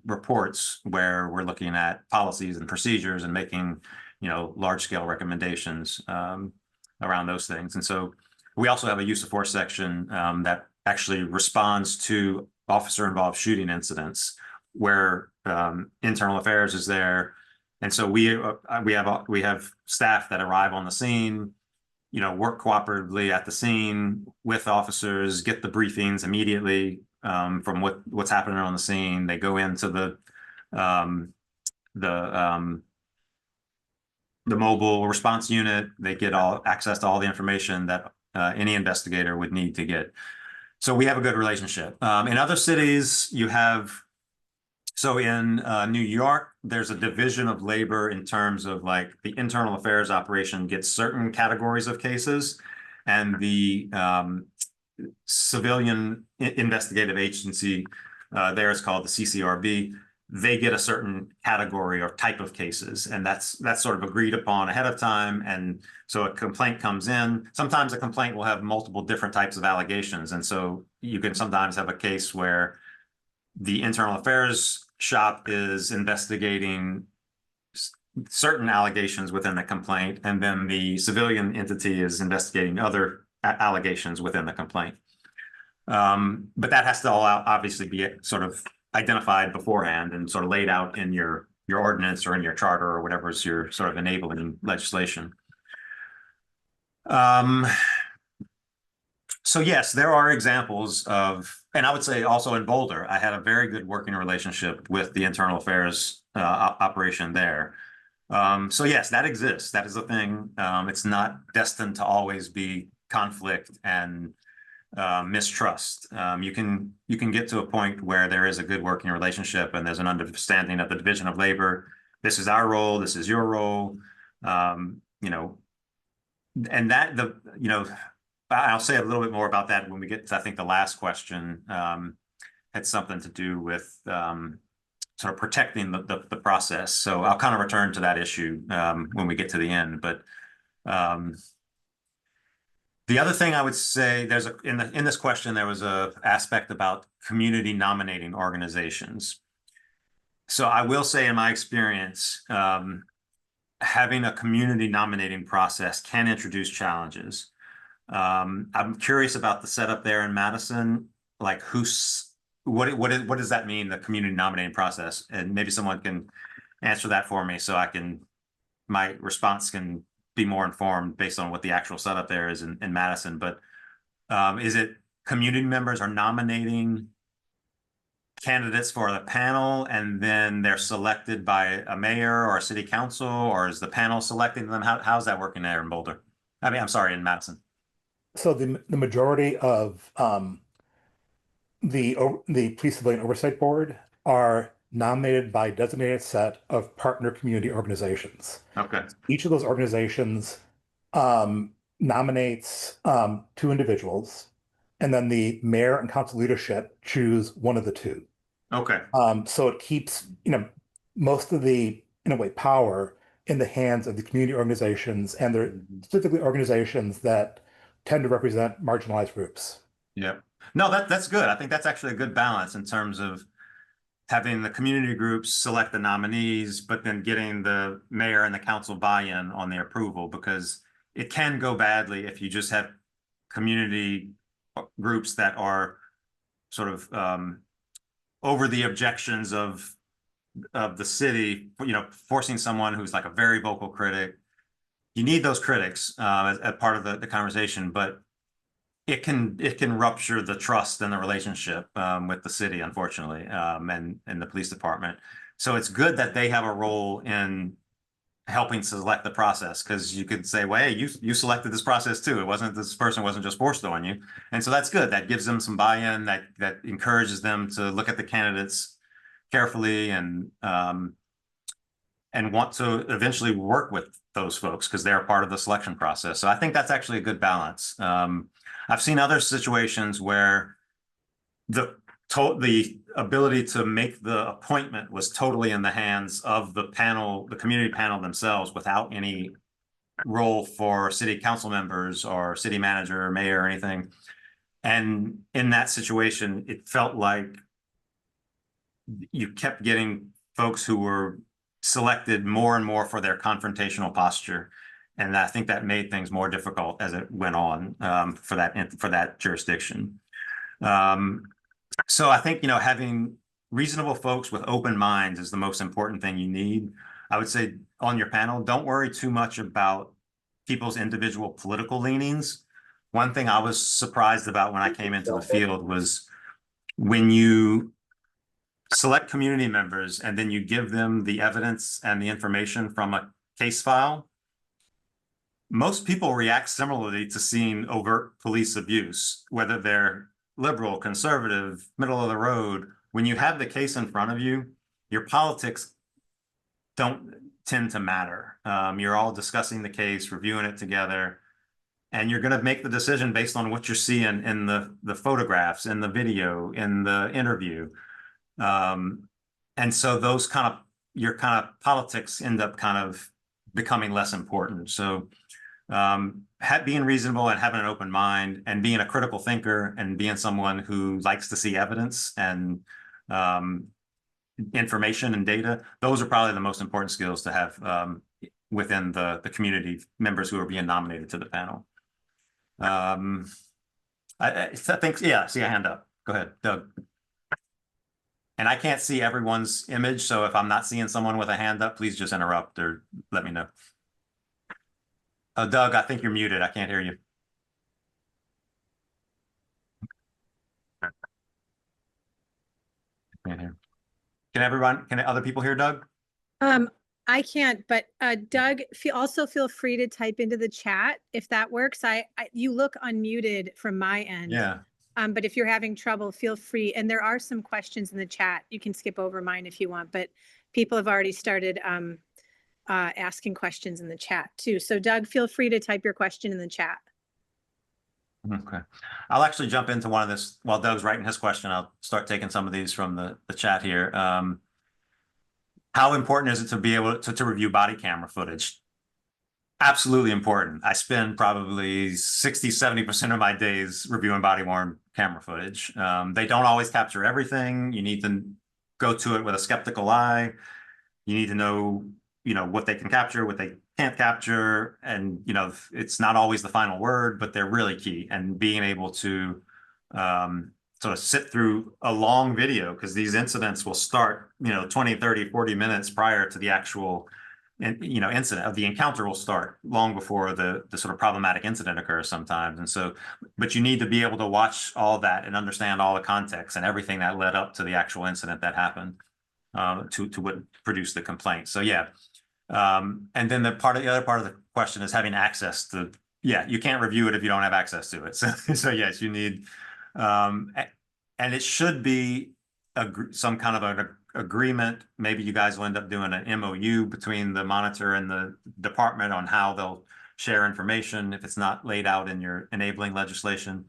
reports where we're looking at policies and procedures and making, large scale recommendations around those things. And so we also have a use of force section that actually responds to officer involved shooting incidents where internal affairs is there. And so we have staff that arrive on the scene, work cooperatively at the scene with officers, get the briefings immediately from what's happening on the scene. They go into the mobile response unit. They get access to all the information that any investigator would need to get. So we have a good relationship. In other cities, you have. So in New York, there's a division of labor in terms of like the internal affairs operation gets certain categories of cases, and the civilian investigative agency there is called the CCRB. They get a certain category or type of cases, and that's sort of agreed upon ahead of time. And so a complaint comes in. Sometimes a complaint will have multiple different types of allegations, and so you can sometimes have a case where the internal affairs shop is investigating certain allegations within the complaint, and then the civilian entity is investigating other allegations within the complaint. But that has to all obviously be sort of identified beforehand and sort of laid out in your ordinance or in your charter or whatever is your sort of enabling legislation. So yes, there are examples of, and I would say also in Boulder, I had a very good working relationship with the internal affairs operation there. So yes, that exists. That is a thing. It's not destined to always be conflict and mistrust. You can get to a point where there is a good working relationship and there's an understanding of the division of labor. This is our role. This is your role. And that I'll say a little bit more about that when we get to, I think, the last question had something to do with sort of protecting the process. So I'll kind of return to that issue when we get to the end. But the other thing I would say, there's in this question, there was a aspect about community nominating organizations. So I will say in my experience, having a community nominating process can introduce challenges. I'm curious about the setup there in Madison, like what does that mean, the community nominating process? And maybe someone can answer that for me so my response can be more informed based on what the actual setup there is in Madison. But is it community members are nominating candidates for the panel and then they're selected by a mayor or a city council, or is the panel selecting them? How's that working there in Boulder? I mean, I'm sorry, in Madison. So the majority of the Police Civilian Oversight Board are nominated by a designated set of partner community organizations. Okay. Each of those organizations nominates two individuals, and then the mayor and council leadership choose one of the two. Okay. So it keeps, most of the, in a way, power in the hands of the community organizations, and they're specifically organizations that tend to represent marginalized groups. Yeah. No, that's good. I think that's actually a good balance in terms of having the community groups select the nominees, but then getting the mayor and the council buy-in on the approval, because it can go badly if you just have community groups that are sort of over the objections of the city, forcing someone who's like a very vocal critic. You need those critics as part of the conversation, but it can rupture the trust and the relationship with the city, unfortunately, and the police department. So it's good that they have a role in helping select the process, because you could say, well, hey, you selected this process too. This person wasn't just forced on you. And so that's good. That gives them some buy-in, that encourages them to look at the candidates carefully and want to eventually work with those folks because they're part of the selection process. So I think that's actually a good balance. I've seen other situations where the ability to make the appointment was totally in the hands of the panel, the community panel themselves, without any role for city council members or city manager or mayor or anything. And in that situation, it felt like you kept getting folks who were selected more and more for their confrontational posture. And I think that made things more difficult as it went on for that jurisdiction. So I think, having reasonable folks with open minds is the most important thing you need. I would say on your panel, don't worry too much about people's individual political leanings. One thing I was surprised about when I came into the field was when you select community members and then you give them the evidence and the information from a case file, most people react similarly to seeing overt police abuse, whether they're liberal, conservative, middle of the road. When you have the case in front of you, your politics don't tend to matter. You're all discussing the case, reviewing it together, and you're going to make the decision based on what you're seeing in the photographs, in the video, in the interview. And so your kind of politics end up kind of becoming less important. So being reasonable and having an open mind and being a critical thinker and being someone who likes to see evidence and information and data, those are probably the most important skills to have within the community members who are being nominated to the panel. I think, yeah, see a hand up. Go ahead, Doug. And I can't see everyone's image, so if I'm not seeing someone with a hand up, please just interrupt or let me know. Doug, I think you're muted. I can't hear you. Can't hear. Can other people hear Doug? I can't, but Doug, also feel free to type into the chat if that works. You look unmuted from my end. Yeah. But if you're having trouble, feel free. And there are some questions in the chat. You can skip over mine if you want, but people have already started asking questions in the chat too. So Doug, feel free to type your question in the chat. Okay. I'll actually jump into one of this while Doug's writing his question. I'll start taking some of these from the chat here. How important is it to be able to review body camera footage? Absolutely important. I spend probably 60–70% of my days reviewing body-worn camera footage. They don't always capture everything. You need to go to it with a skeptical eye. You need to know you know, what they can capture, what they can't capture. And, you know, it's not always the final word, but they're really key. And being able to sort of sit through a long video, because these incidents will start, you know, 20, 30, 40 minutes prior to the actual, you know, incident of the encounter will start long before the sort of problematic incident occurs sometimes. And so, but you need to be able to watch all that and understand all the context and everything that led up to the actual incident that happened to what produced the complaint. So yeah. And then the other part of the question is having access to, yeah, you can't review it if you don't have access to it. So yes, you need, and it should be some kind of an agreement. Maybe you guys will end up doing an MOU between the monitor and the department on how they'll share information if it's not laid out in your enabling legislation.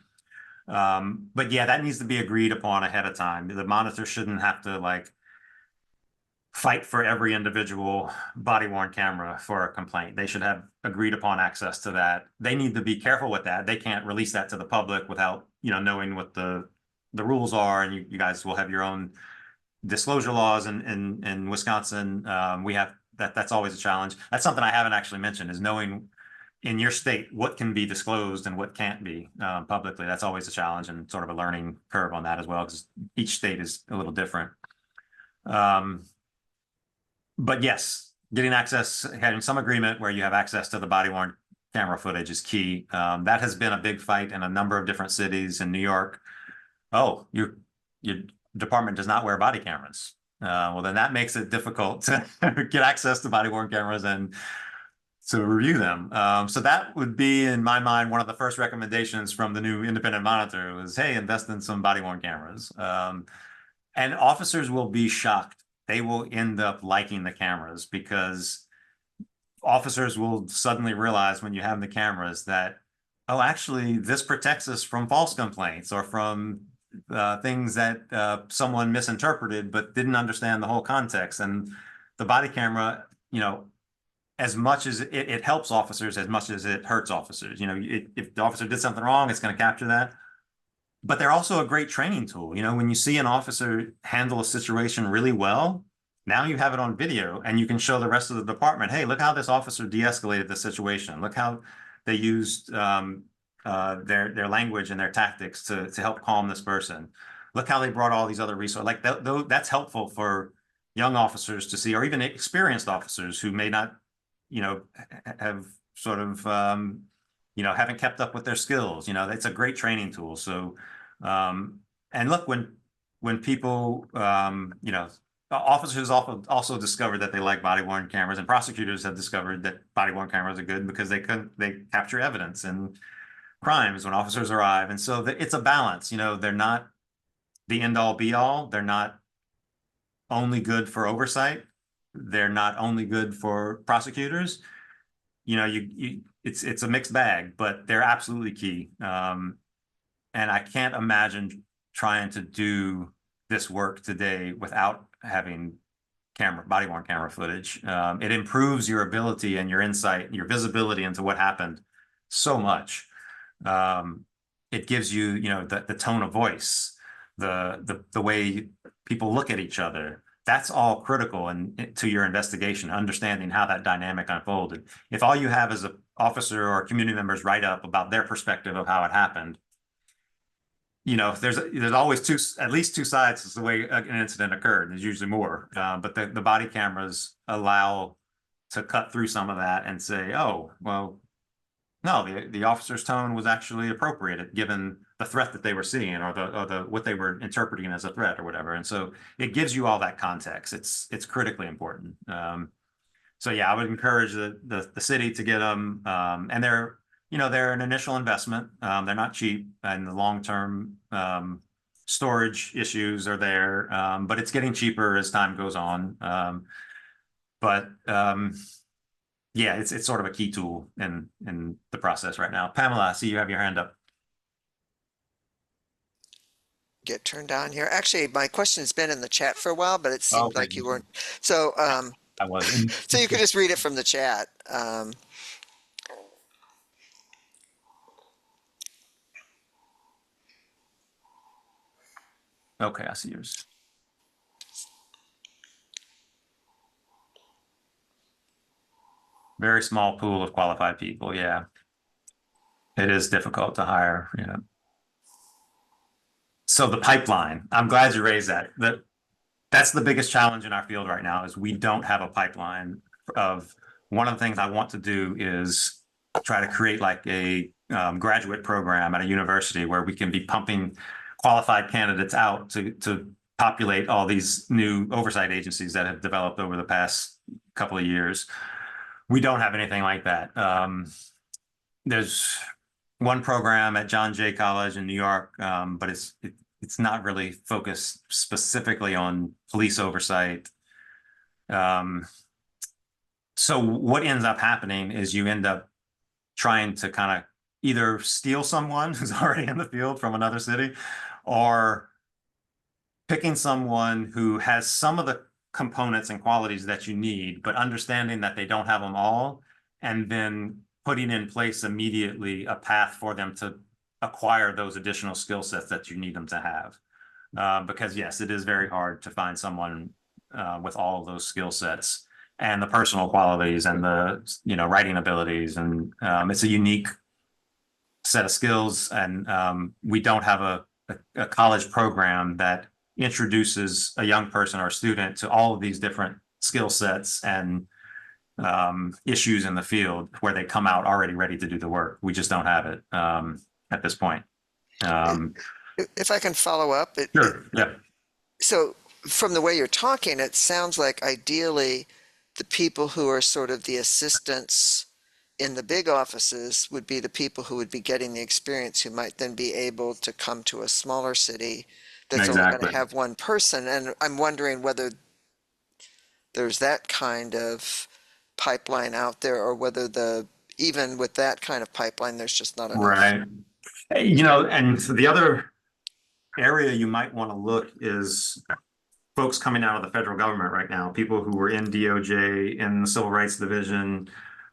But yeah, that needs to be agreed upon ahead of time. The monitor shouldn't have to like fight for every individual body-worn camera for a complaint. They should have agreed upon access to that. They need to be careful with that. They can't release that to the public without, you know, knowing what the rules are, and you guys will have your own disclosure laws in Wisconsin. We have that's always a challenge. That's something I haven't actually mentioned, is knowing in your state what can be disclosed and what can't be publicly. That's always a challenge and sort of a learning curve on that as well, because each state is a little different. But yes, getting access, having some agreement where you have access to the body-worn camera footage is key. That has been a big fight in a number of different cities. In New York, oh, your department does not wear body cameras. Well, then that makes it difficult to get access to body-worn cameras and to review them. So that would be, in my mind, one of the first recommendations from the new independent monitor was, hey, invest in some body-worn cameras. And officers will be shocked. They will end up liking the cameras, because officers will suddenly realize when you have the cameras that, oh, actually, this protects us from false complaints or from things that someone misinterpreted but didn't understand the whole context. And the body camera, you know, as much as it helps officers, as much as it hurts officers. You know, if the officer did something wrong, it's going to capture that. But they're also a great training tool. You know, when you see an officer handle a situation really well, now you have it on video and you can show the rest of the department, hey, look how this officer de-escalated the situation. Look how they used their language and their tactics to help calm this person. Look how they brought all these other resources. Like that's helpful for young officers to see, or even experienced officers who may not, you know, have sort of, you know, haven't kept up with their skills. You know, it's a great training tool. So, and look, when people, you know, officers also discovered that they like body-worn cameras, and prosecutors have discovered that body-worn cameras are good because they capture evidence in crimes when officers arrive. And so it's a balance. You know, they're not the end-all be-all. They're not only good for oversight. They're not only good for prosecutors. You know, it's a mixed bag, but they're absolutely key. And I can't imagine trying to do this work today without having body-worn camera footage. It improves your ability and your insight, your visibility into what happened so much. It gives you, you know, the tone of voice, the way people look at each other. That's all critical to your investigation, understanding how that dynamic unfolded. If all you have is an officer or community members write up about their perspective of how it happened, you know, there's always at least two sides to the way an incident occurred. There's usually more, but the body cameras allow to cut through some of that and say, oh, well, no, the officer's tone was actually appropriate given the threat that they were seeing, or the what they were interpreting as a threat or whatever. And so it gives you all that context. It's critically important. So yeah, I would encourage the city to get them, and they're an initial investment. They're not cheap, and the long-term storage issues are there, but it's getting cheaper as time goes on. Yeah, it's sort of a key tool in the process right now. Pamela, I see you have your hand up. Get turned on here. Actually, my question's been in the chat for a while, but it seemed Okay. like you weren't. So, I wasn't. so you could just read it from the chat. Okay, I see yours. Very small pool of qualified people. Yeah. It is difficult to hire. Yeah. So the pipeline, I'm glad you raised that. That's the biggest challenge in our field right now is we don't have a pipeline of one of the things I want to do is try to create like a graduate program at a university where we can be pumping qualified candidates out to populate all these new oversight agencies that have developed over the past couple of years. We don't have anything like that. There's one program at John Jay College in New York, but it's not really focused specifically on police oversight. So what ends up happening is you end up trying to kind of either steal someone who's already in the field from another city, or picking someone who has some of the components and qualities that you need, but understanding that they don't have them all, and then putting in place immediately a path for them to acquire those additional skill sets that you need them to have. Because yes, it is very hard to find someone with all of those skill sets and the personal qualities and the writing abilities, and it's a unique set of skills, and we don't have a college program that introduces a young person or a student to all of these different skill sets and issues in the field where they come out already ready to do the work. We just don't have it at this point. If I can follow up. Sure. Yeah. So from the way you're talking, it sounds like ideally the people who are sort of the assistants in the big offices would be the people who would be getting the experience, who might then be able to come to a smaller city that's only going to have one person. And I'm wondering whether there's that kind of pipeline out there, or whether even with that kind of pipeline, there's just not enough. Right. And the other area you might want to look is folks coming out of the federal government right now, people who were in DOJ, in the Civil Rights Division,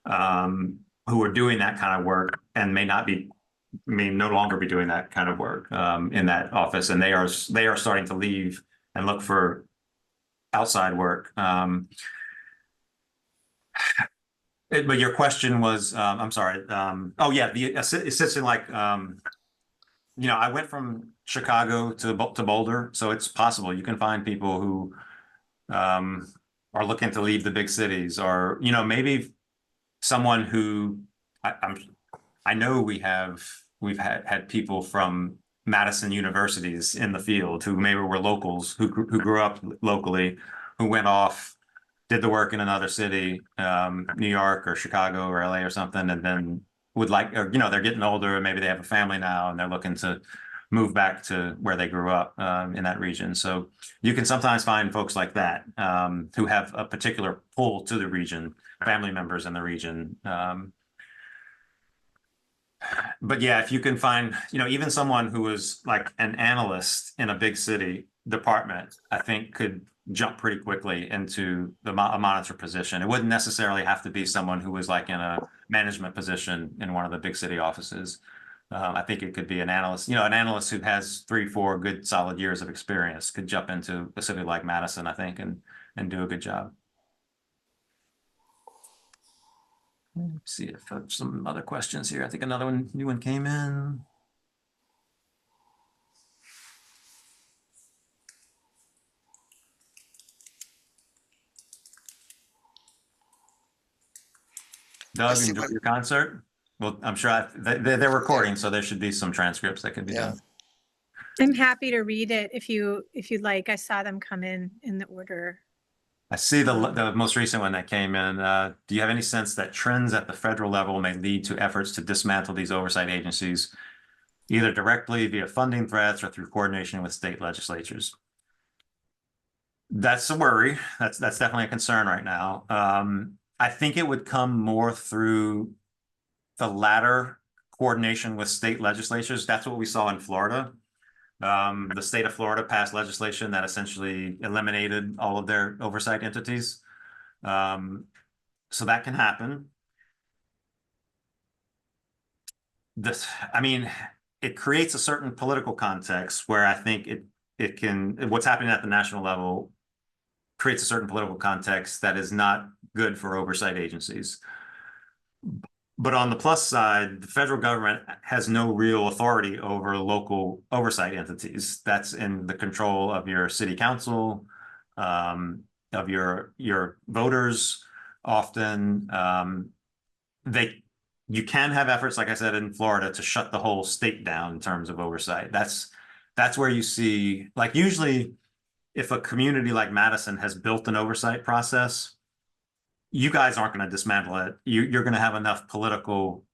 who are doing that kind of work and may no longer be doing that kind of work in that office, and they are starting to leave and look for outside work. But your question was, I'm sorry. Oh yeah, the assistant, like, I went from Chicago to Boulder, so it's possible you can find people who are looking to leave the big cities, or maybe someone who I know we've had people from Madison universities in the field who maybe were locals who grew up locally, who went off, did the work in another city, New York or Chicago or LA or something, and then they're getting older, maybe they have a family now and they're looking to move back to where they grew up in that region. So you can sometimes find folks like that who have a particular pull to the region, family members in the region. But yeah, if you can find, even someone who is like an analyst in a big city department, I think could jump pretty quickly into a monitor position. It wouldn't necessarily have to be someone who was like in a management position in one of the big city offices. I think it could be an analyst, an analyst who has 3-4 good solid years of experience could jump into a city like Madison, I think, and do a good job. Let's see if some other questions here. I think another new one came in. Doug, enjoy your concert. Well, I'm sure they're recording, so there should be some transcripts that can be done. I'm happy to read it if you'd like. I saw them come in the order. I see the most recent one that came in. Do you have any sense that trends at the federal level may lead to efforts to dismantle these oversight agencies, either directly via funding threats or through coordination with state legislatures? That's a worry. That's definitely a concern right now. I think it would come more through the latter, coordination with state legislatures. That's what we saw in Florida. The state of Florida passed legislation that essentially eliminated all of their oversight entities. So that can happen. It creates a certain political context where I think what's happening at the national level creates a certain political context that is not good for oversight agencies. But on the plus side, the federal government has no real authority over local oversight entities. That's in the control of your city council, of your voters. Often, you can have efforts, like I said, in Florida, to shut the whole state down in terms of oversight. That's where you see, like, usually if a community like Madison has built an oversight process, you guys aren't going to dismantle it. You're going to have enough political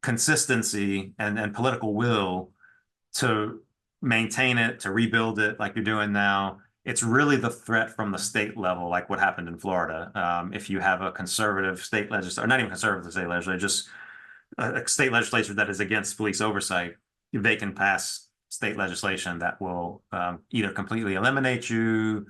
consistency and political will to maintain it, to rebuild it like you're doing now. It's really the threat from the state level, like what happened in Florida. If you have a conservative state legislature, or not even conservative state legislature, just a state legislature that is against police oversight, they can pass state legislation that will either completely eliminate you,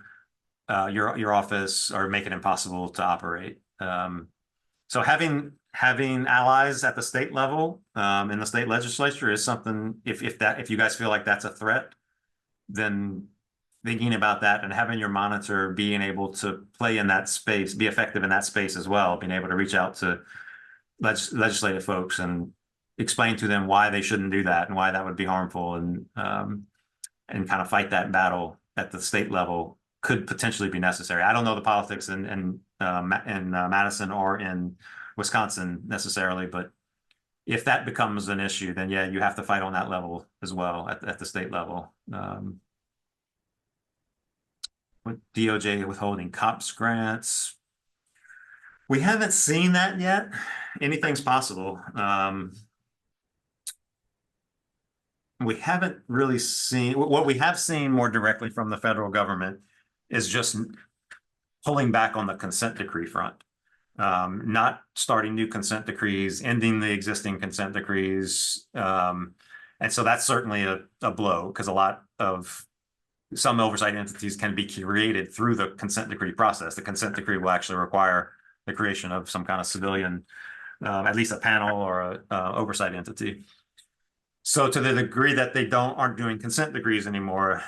your office, or make it impossible to operate. So having allies at the state level in the state legislature is something. If you guys feel like that's a threat, then thinking about that and having your monitor being able to play in that space, be effective in that space as well, being able to reach out to legislative folks and explain to them why they shouldn't do that and why that would be harmful, and kind of fight that battle at the state level could potentially be necessary. I don't know the politics in Madison or in Wisconsin necessarily, but if that becomes an issue, then yeah, you have to fight on that level as well at the state level. With DOJ withholding COPS grants, we haven't seen that yet. Anything's possible. We haven't really seen, what we have seen more directly from the federal government is just pulling back on the consent decree front. Not starting new consent decrees, ending the existing consent decrees. And so that's certainly a blow, because a lot of some oversight entities can be created through the consent decree process. The consent decree will actually require the creation of some kind of civilian, at least a panel or a oversight entity. So to the degree that they aren't doing consent decrees anymore,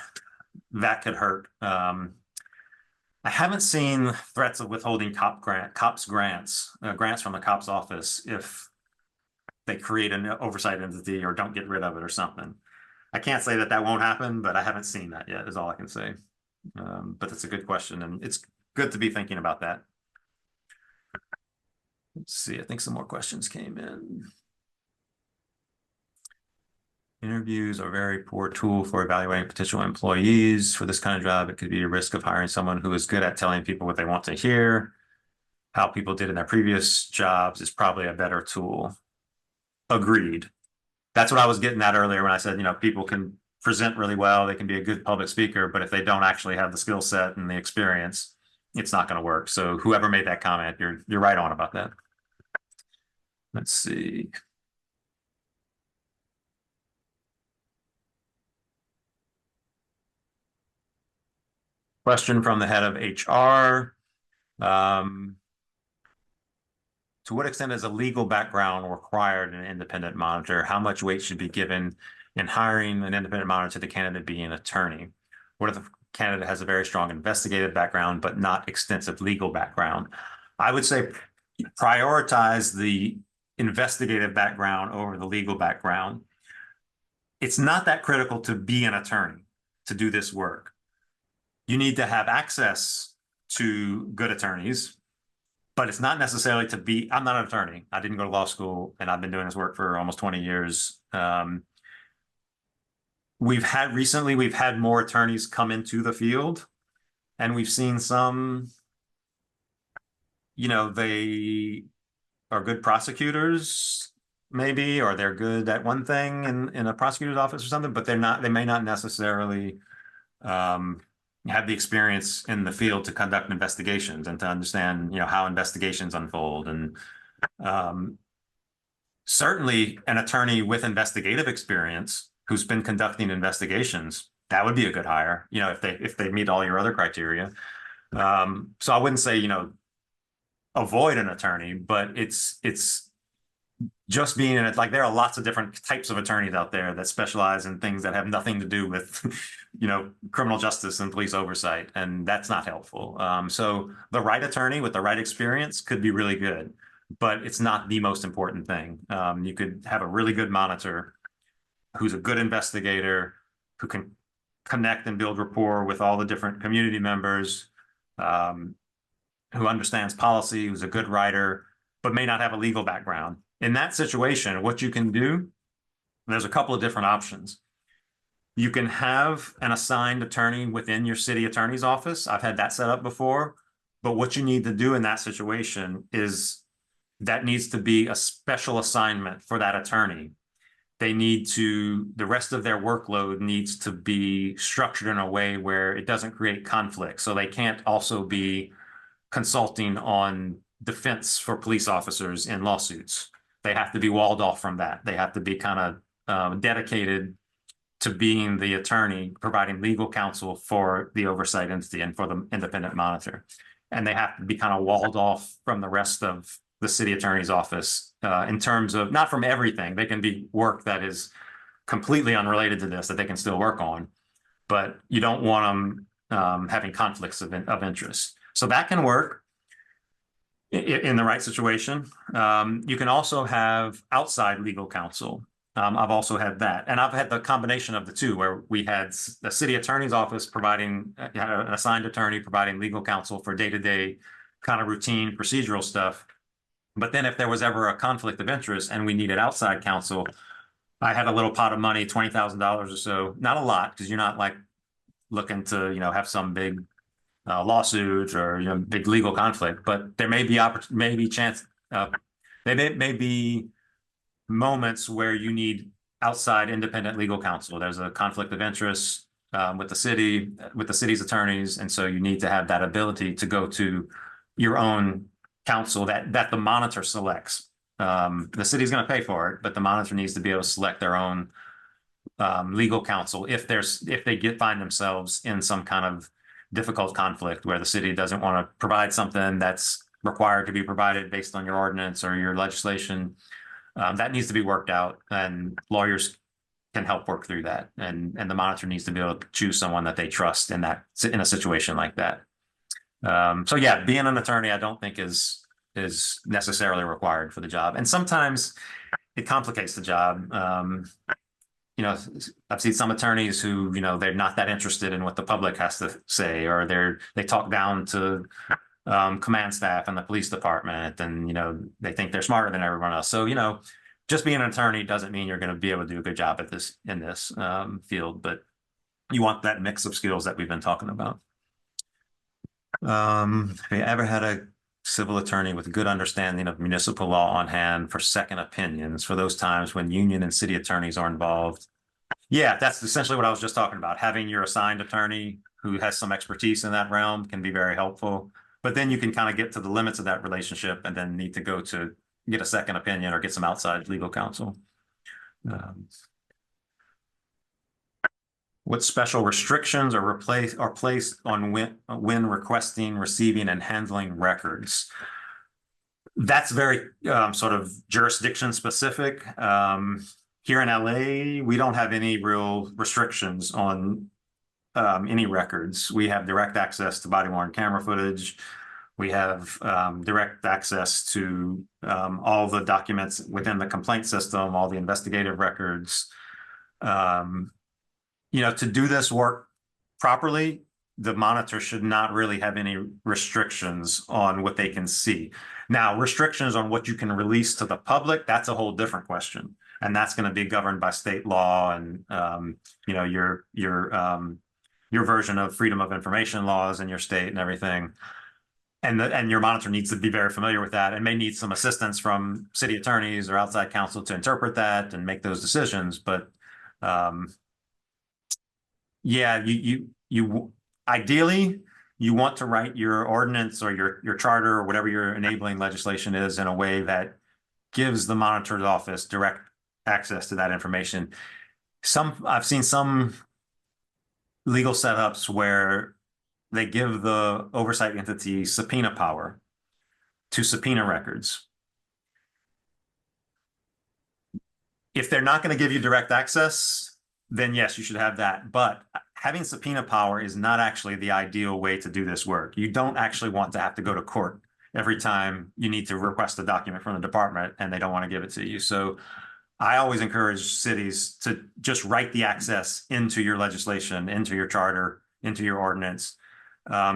that could hurt. I haven't seen threats of withholding COPS grants, grants from the COPS office if they create an oversight entity or don't get rid of it or something. I can't say that won't happen, but I haven't seen that yet, is all I can say. But it's a good question, and it's good to be thinking about that. Let's see, I think some more questions came in. Interviews are a very poor tool for evaluating potential employees. For this kind of job, it could be a risk of hiring someone who is good at telling people what they want to hear. How people did in their previous jobs is probably a better tool. Agreed. That's what I was getting at earlier when I said, people can present really well, they can be a good public speaker, but if they don't actually have the skill set and the experience, it's not going to work. So whoever made that comment, you're right on about that. Let's see. Question from the head of HR. To what extent is a legal background required in an independent monitor? How much weight should be given in hiring an independent monitor to the candidate being an attorney? What if the candidate has a very strong investigative background, but not extensive legal background? I would say prioritize the investigative background over the legal background. It's not that critical to be an attorney to do this work. You need to have access to good attorneys, but it's not necessarily to be. I'm not an attorney. I didn't go to law school, and I've been doing this work for almost 20 years. We've had more attorneys come into the field, and we've seen some, they are good prosecutors, maybe, or they're good at one thing in a prosecutor's office or something, but they may not necessarily have the experience in the field to conduct investigations and to understand, how investigations unfold. And certainly an attorney with investigative experience who's been conducting investigations, that would be a good hire, if they meet all your other criteria. So I wouldn't say, avoid an attorney, but it's just being in it. Like, there are lots of different types of attorneys out there that specialize in things that have nothing to do with, criminal justice and police oversight, and that's not helpful. So the right attorney with the right experience could be really good. but it's not the most important thing. You could have a really good monitor who's a good investigator, who can connect and build rapport with all the different community members, who understands policy, who's a good writer, but may not have a legal background. In that situation, what you can do, there's a couple of different options. You can have an assigned attorney within your city attorney's office. I've had that set up before, but what you need to do in that situation is that needs to be a special assignment for that attorney. They need to, the rest of their workload needs to be structured in a way where it doesn't create conflict. So they can't also be consulting on defense for police officers in lawsuits. They have to be walled off from that. They have to be kind of dedicated to being the attorney, providing legal counsel for the oversight entity and for the independent monitor. And they have to be kind of walled off from the rest of the city attorney's office in terms of, not from everything. They can be work that is completely unrelated to this that they can still work on, but you don't want them having conflicts of interest. So that can work in the right situation. You can also have outside legal counsel. I've also had that. And I've had the combination of the two, where we had the city attorney's office providing an assigned attorney providing legal counsel for day-to-day kind of routine procedural stuff. But then if there was ever a conflict of interest and we needed outside counsel, I had a little pot of money, $20,000 or so, not a lot, because you're not like looking to, have some big lawsuit or, big legal conflict, but there may be may be moments where you need outside independent legal counsel. There's a conflict of interest with the city's attorneys. And so you need to have that ability to go to your own counsel that the monitor selects. The city's going to pay for it, but the monitor needs to be able to select their own legal counsel if they find themselves in some kind of difficult conflict where the city doesn't want to provide something that's required to be provided based on your ordinance or your legislation. That needs to be worked out, and lawyers can help work through that. And the monitor needs to be able to choose someone that they trust in a situation like that. So yeah, being an attorney, I don't think is necessarily required for the job. And sometimes it complicates the job. I've seen some attorneys who, they're not that interested in what the public has to say, or they talk down to command staff and the police department, and they think they're smarter than everyone else. So just being an attorney doesn't mean you're going to be able to do a good job at this in this field, but you want that mix of skills that we've been talking about. Have you ever had a civil attorney with a good understanding of municipal law on hand for second opinions for those times when union and city attorneys are involved? Yeah, that's essentially what I was just talking about. Having your assigned attorney who has some expertise in that realm can be very helpful. But then you can kind of get to the limits of that relationship and then need to go to get a second opinion or get some outside legal counsel. What special restrictions are placed on when requesting, receiving, and handling records? That's very sort of jurisdiction specific. Here in LA, we don't have any real restrictions on any records. We have direct access to body-worn camera footage. We have direct access to all the documents within the complaint system, all the investigative records. To do this work properly, the monitor should not really have any restrictions on what they can see. Now, restrictions on what you can release to the public, that's a whole different question. And that's going to be governed by state law and, your version of freedom of information laws in your state and everything. And your monitor needs to be very familiar with that and may need some assistance from city attorneys or outside counsel to interpret that and make those decisions. But yeah, you ideally you want to write your ordinance or your charter or whatever your enabling legislation is in a way that gives the monitor's office direct access to that information. I've seen some legal setups where they give the oversight entity subpoena power to subpoena records. If they're not going to give you direct access, then yes, you should have that. But having subpoena power is not actually the ideal way to do this work. You don't actually want to have to go to court every time you need to request a document from the department and they don't want to give it to you. So I always encourage cities to just write the access into your legislation, into your charter, into your ordinance.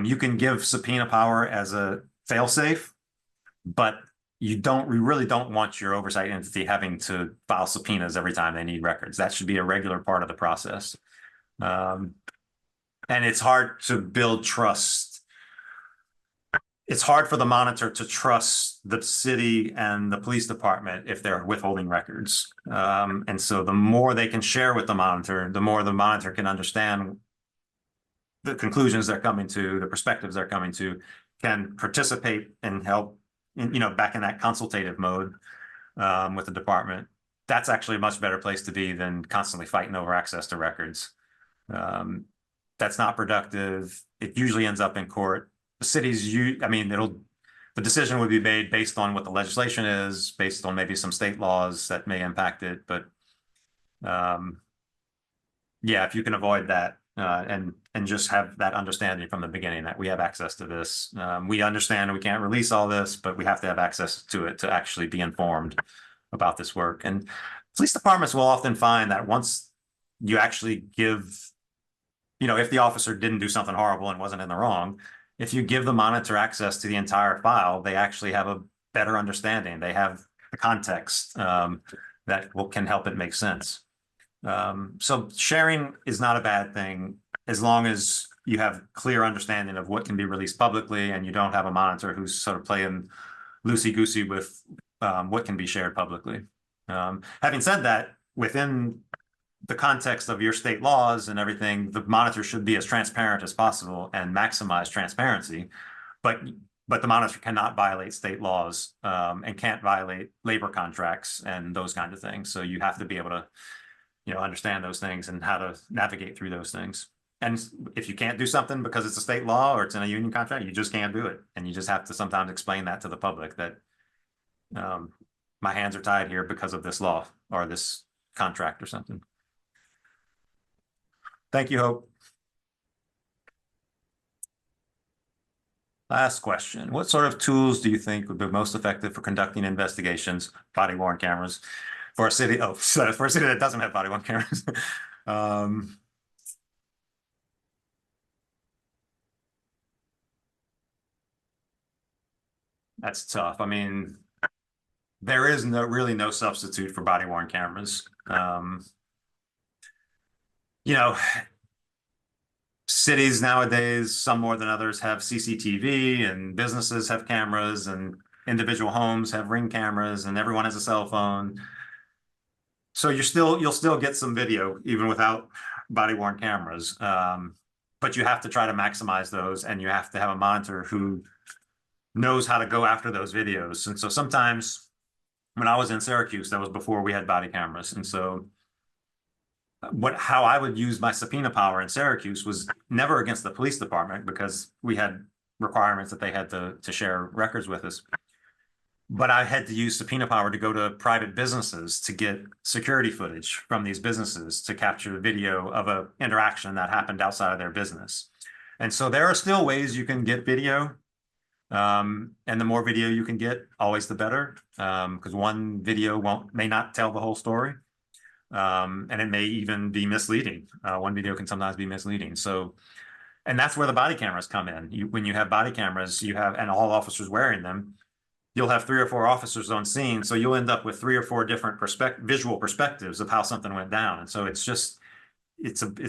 You can give subpoena power as a fail-safe, but we really don't want your oversight entity having to file subpoenas every time they need records. That should be a regular part of the process. And it's hard to build trust. It's hard for the monitor to trust the city and the police department if they're withholding records. And so the more they can share with the monitor, the more the monitor can understand the conclusions they're coming to, the perspectives they're coming to, can participate and help in, back in that consultative mode with the department. That's actually a much better place to be than constantly fighting over access to records. That's not productive. It usually ends up in court. The cities, the decision would be made based on what the legislation is, based on maybe some state laws that may impact it. But yeah, if you can avoid that and just have that understanding from the beginning that we have access to this, we understand we can't release all this, but we have to have access to it to actually be informed about this work. And police departments will often find that once you actually give, if the officer didn't do something horrible and wasn't in the wrong, if you give the monitor access to the entire file, they actually have a better understanding. They have the context that can help it make sense. So sharing is not a bad thing as long as you have clear understanding of what can be released publicly and you don't have a monitor who's sort of playing loosey-goosey with what can be shared publicly. Having said that, within the context of your state laws and everything, the monitor should be as transparent as possible and maximize transparency, but the monitor cannot violate state laws and can't violate labor contracts and those kinds of things. So you have to be able to, understand those things and how to navigate through those things. And if you can't do something because it's a state law or it's in a union contract, you just can't do it. And you just have to sometimes explain that to the public that my hands are tied here because of this law or this contract or something. Thank you, Hope. Last question. What sort of tools do you think would be most effective for conducting investigations, body-worn cameras, for a city? Oh, so for a city that doesn't have body-worn cameras. That's tough. I mean, there is really no substitute for body-worn cameras. Cities nowadays, some more than others, have CCTV, and businesses have cameras, and individual homes have Ring cameras, and everyone has a cell phone. So you'll still get some video even without body-worn cameras. But you have to try to maximize those, and you have to have a monitor who knows how to go after those videos. And so sometimes when I was in Syracuse, that was before we had body cameras. And so how I would use my subpoena power in Syracuse was never against the police department because we had requirements that they had to share records with us. But I had to use subpoena power to go to private businesses to get security footage from these businesses to capture video of an interaction that happened outside of their business. And so there are still ways you can get video. And the more video you can get, always the better, because one video may not tell the whole story. And it may even be misleading. One video can sometimes be misleading. So, and that's where the body cameras come in. When you have body cameras, and all officers wearing them, you'll have 3 or 4 officers on scene. So you'll end up with 3 or 4 different visual perspectives of how something went down. And so it's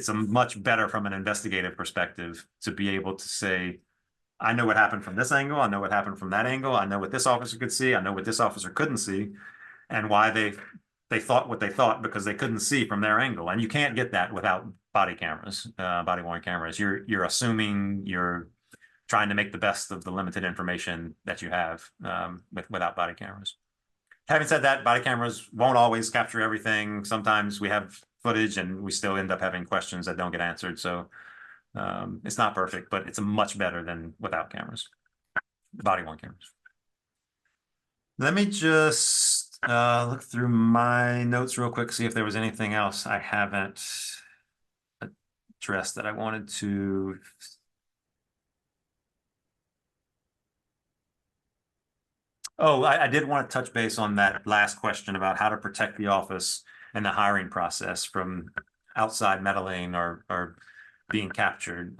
a much better from an investigative perspective to be able to say, I know what happened from this angle. I know what happened from that angle. I know what this officer could see. I know what this officer couldn't see, and why they thought what they thought because they couldn't see from their angle. And you can't get that without body cameras, body-worn cameras. You're assuming you're trying to make the best of the limited information that you have without body cameras. Having said that, body cameras won't always capture everything. Sometimes we have footage and we still end up having questions that don't get answered. So it's not perfect, but it's much better than without cameras, body-worn cameras. Let me just look through my notes real quick, see if there was anything else I haven't addressed that I wanted to. Oh, I did want to touch base on that last question about how to protect the office and the hiring process from outside meddling or being captured.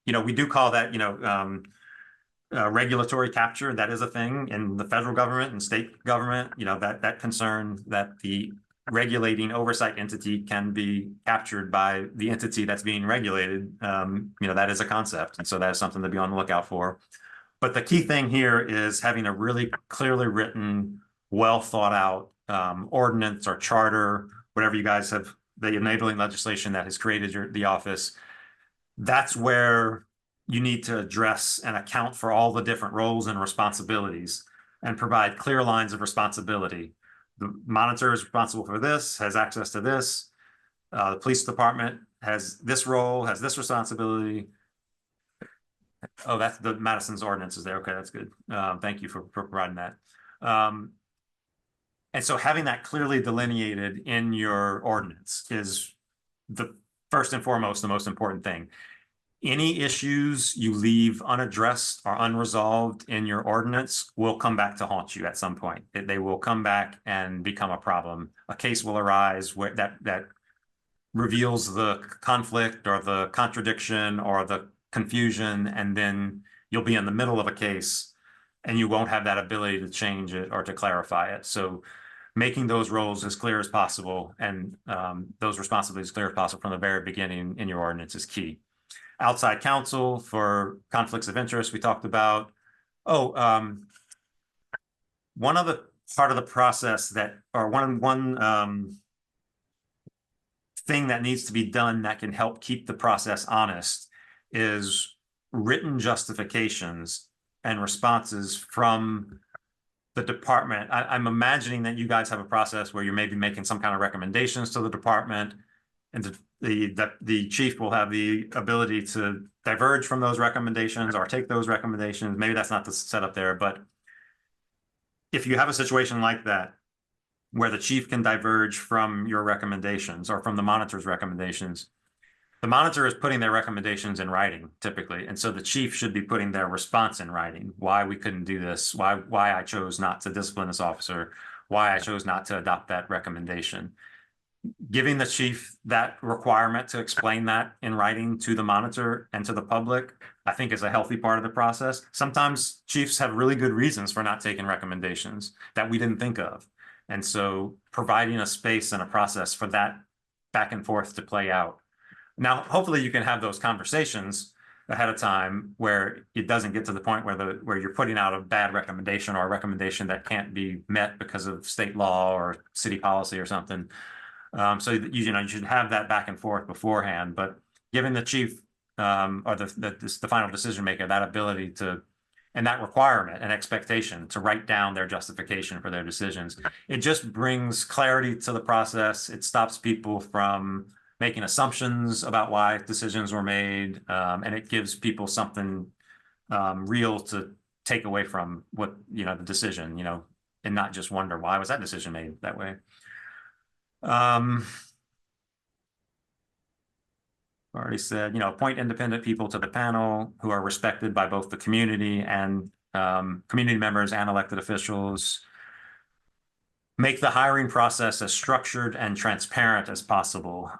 We do call that, regulatory capture. That is a thing in the federal government and state government, that concern that the regulating oversight entity can be captured by the entity that's being regulated. That is a concept. And so that is something to be on the lookout for. But the key thing here is having a really clearly written, well thought out ordinance or charter, whatever you guys have, the enabling legislation that has created the office. That's where you need to address and account for all the different roles and responsibilities and provide clear lines of responsibility. The monitor is responsible for this, has access to this. The police department has this role, has this responsibility. Oh, that's the Madison's ordinance is there. Okay, that's good. Thank you for providing that. And so having that clearly delineated in your ordinance is the first and foremost, the most important thing. Any issues you leave unaddressed or unresolved in your ordinance will come back to haunt you at some point. They will come back and become a problem. A case will arise where that reveals the conflict or the contradiction or the confusion, and then you'll be in the middle of a case and you won't have that ability to change it or to clarify it. So making those roles as clear as possible and those responsibilities as clear as possible from the very beginning in your ordinance is key. Outside counsel for conflicts of interest we talked about. One other part of the process that, or one thing that needs to be done that can help keep the process honest is written justifications and responses from the department. I'm imagining that you guys have a process where you're maybe making some kind of recommendations to the department, and the chief will have the ability to diverge from those recommendations or take those recommendations. Maybe that's not the setup there, but if you have a situation like that, where the chief can diverge from your recommendations or from the monitor's recommendations, the monitor is putting their recommendations in writing typically. And so the chief should be putting their response in writing, why we couldn't do this, why I chose not to discipline this officer, why I chose not to adopt that recommendation. Giving the chief that requirement to explain that in writing to the monitor and to the public, I think is a healthy part of the process. Sometimes chiefs have really good reasons for not taking recommendations that we didn't think of. And so providing a space and a process for that back and forth to play out. Now, hopefully you can have those conversations ahead of time where it doesn't get to the point where you're putting out a bad recommendation or a recommendation that can't be met because of state law or city policy or something. So you should have that back and forth beforehand, but giving the chief or the final decision maker that ability to, and that requirement and expectation to write down their justification for their decisions, it just brings clarity to the process. It stops people from making assumptions about why decisions were made, and it gives people something real to take away from what, the decision, and not just wonder, why was that decision made that way? Already said, appoint independent people to the panel who are respected by both the community and community members and elected officials. Make the hiring process as structured and transparent as possible.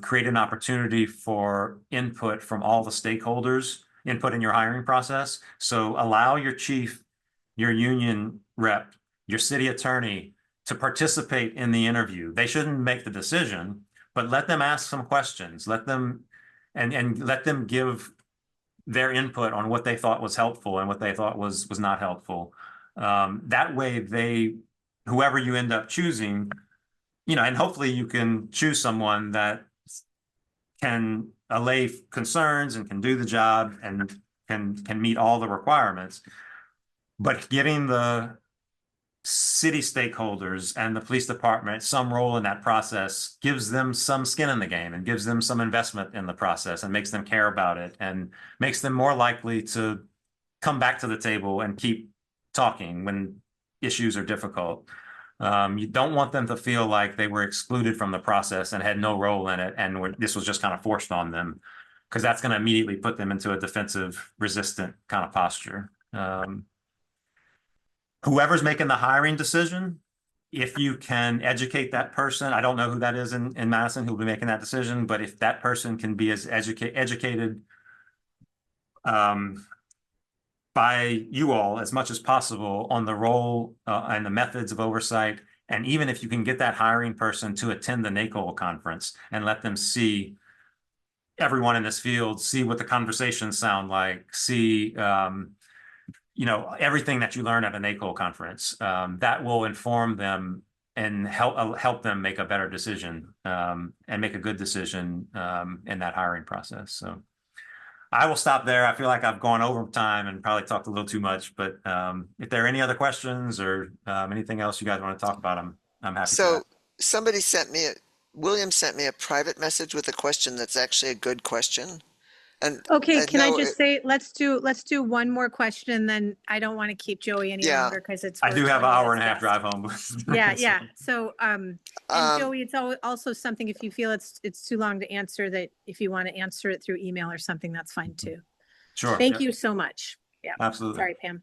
Create an opportunity for input from all the stakeholders, input in your hiring process. So allow your chief, your union rep, your city attorney to participate in the interview. They shouldn't make the decision, but let them ask some questions. Let them and let them give their input on what they thought was helpful and what they thought was not helpful. That way, whoever you end up choosing, and hopefully you can choose someone that can allay concerns and can do the job and can meet all the requirements. But giving the city stakeholders and the police department some role in that process gives them some skin in the game and gives them some investment in the process and makes them care about it and makes them more likely to come back to the table and keep talking when issues are difficult. You don't want them to feel like they were excluded from the process and had no role in it and this was just kind of forced on them, because that's going to immediately put them into a defensive, resistant kind of posture. whoever's making the hiring decision, if you can educate that person, I don't know who that is in Madison who'll be making that decision, but if that person can be as educated by you all as much as possible on the role and the methods of oversight, and even if you can get that hiring person to attend the NACOL conference and let them see everyone in this field, see what the conversations sound like, see everything that you learn at a NACOL conference, that will inform them and help them make a better decision and make a good decision in that hiring process. So I will stop there. I feel like I've gone over time and probably talked a little too much, but if there are any other questions or anything else you guys want to talk about, I'm happy So to. somebody William sent me a private message with a question that's actually a good question. And Okay, I can I know just say, let's do one more question, and then I don't want to keep Joey any Yeah. longer because it's. I do we're have an trying to hour and a half discuss. drive home. Yeah, yeah. So, and Um, Joey, it's also something, if you feel it's too long to answer, that if you want to answer it through email or something, that's fine too. Sure. Thank Yep. you so much. Yeah. Absolutely. Sorry, Pam.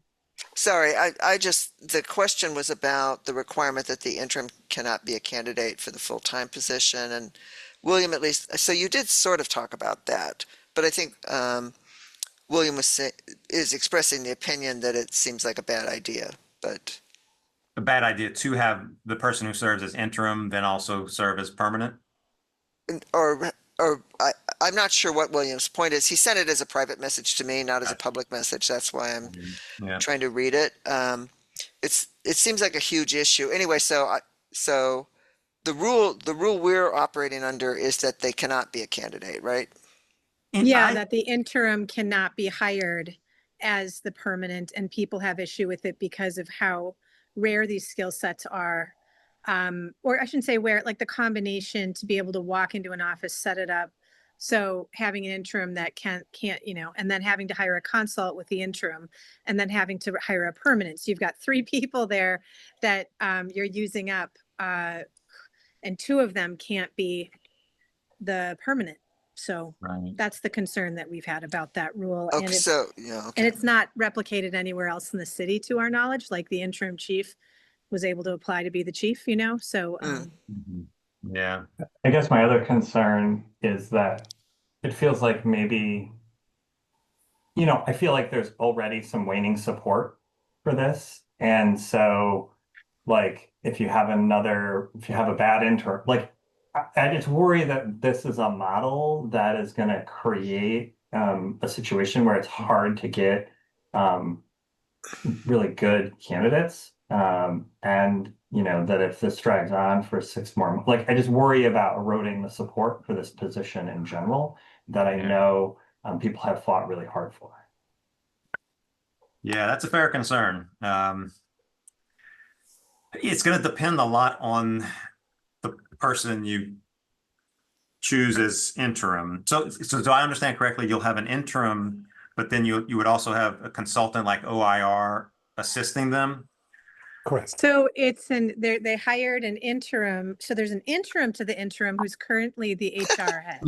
Sorry, the question was about the requirement that the interim cannot be a candidate for the full-time position. And William, at least, so you did sort of talk about that, but I think William is expressing the opinion that it seems like a bad idea, but. A bad idea to have the person who serves as interim then also serve as permanent. Or I'm not sure what William's point is. He sent it as a private message to me, not as a public message. That's why I'm trying to read it. It seems like a huge issue. Anyway, so the rule we're operating under is that they cannot be a candidate, right? Yeah, that the interim cannot be hired as the permanent, and people have issue with it because of how rare these skill sets are. Or I shouldn't say where, like the combination to be able to walk into an office, set it up. So having an interim that can't, and then having to hire a consult with the interim, and then having to hire a permanent. So you've got 3 people there that you're using up, and 2 of them can't be the permanent. So that's the concern that we've had about that rule. Okay, and it's, okay. And it's not replicated anywhere else in the city to our knowledge, like the interim chief was able to apply to be the chief, so. Yeah. I guess my other concern is that it feels like maybe, I feel like there's already some waning support for this. And so like, if you have a bad interim, like, I just worry that this is a model that is going to create a situation where it's hard to get really good candidates. And that if this drags on for 6 more, like, I just worry about eroding the support for this position in general that I know people have fought really hard for. Yeah, that's a fair concern. It's going to depend a lot on the person you choose as interim. So do I understand correctly? You'll have an interim, but then you would also have a consultant like OIR assisting them. Correct. So they hired an interim. So there's an interim to the interim who's currently the HR head.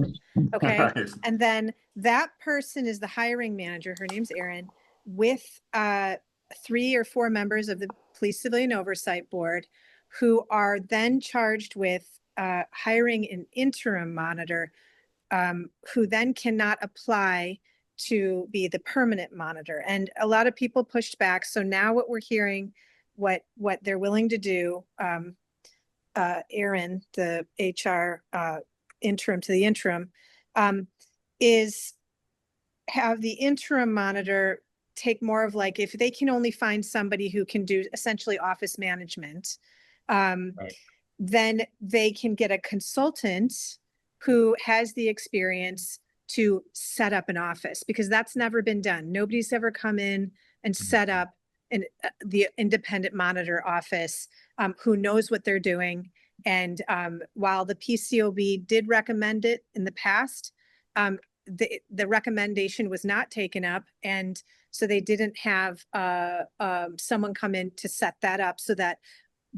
Okay. Right. And then that person is the hiring manager. Her name's Erin, with 3 or 4 members of the Police Civilian Oversight Board, who are then charged with hiring an interim monitor, who then cannot apply to be the permanent monitor. And a lot of people pushed back. So now what we're hearing, what they're willing to do, Erin, the HR interim to the interim, is have the interim monitor take more of, like, if they can only find somebody who can do essentially office management, then they can get a consultant who has the experience to set up an office, because that's never been done. Nobody's ever come in and set up the independent monitor office, who knows what they're doing. And while the PCOB did recommend it in the past, the recommendation was not taken up. And so they didn't have someone come in to set that up, so that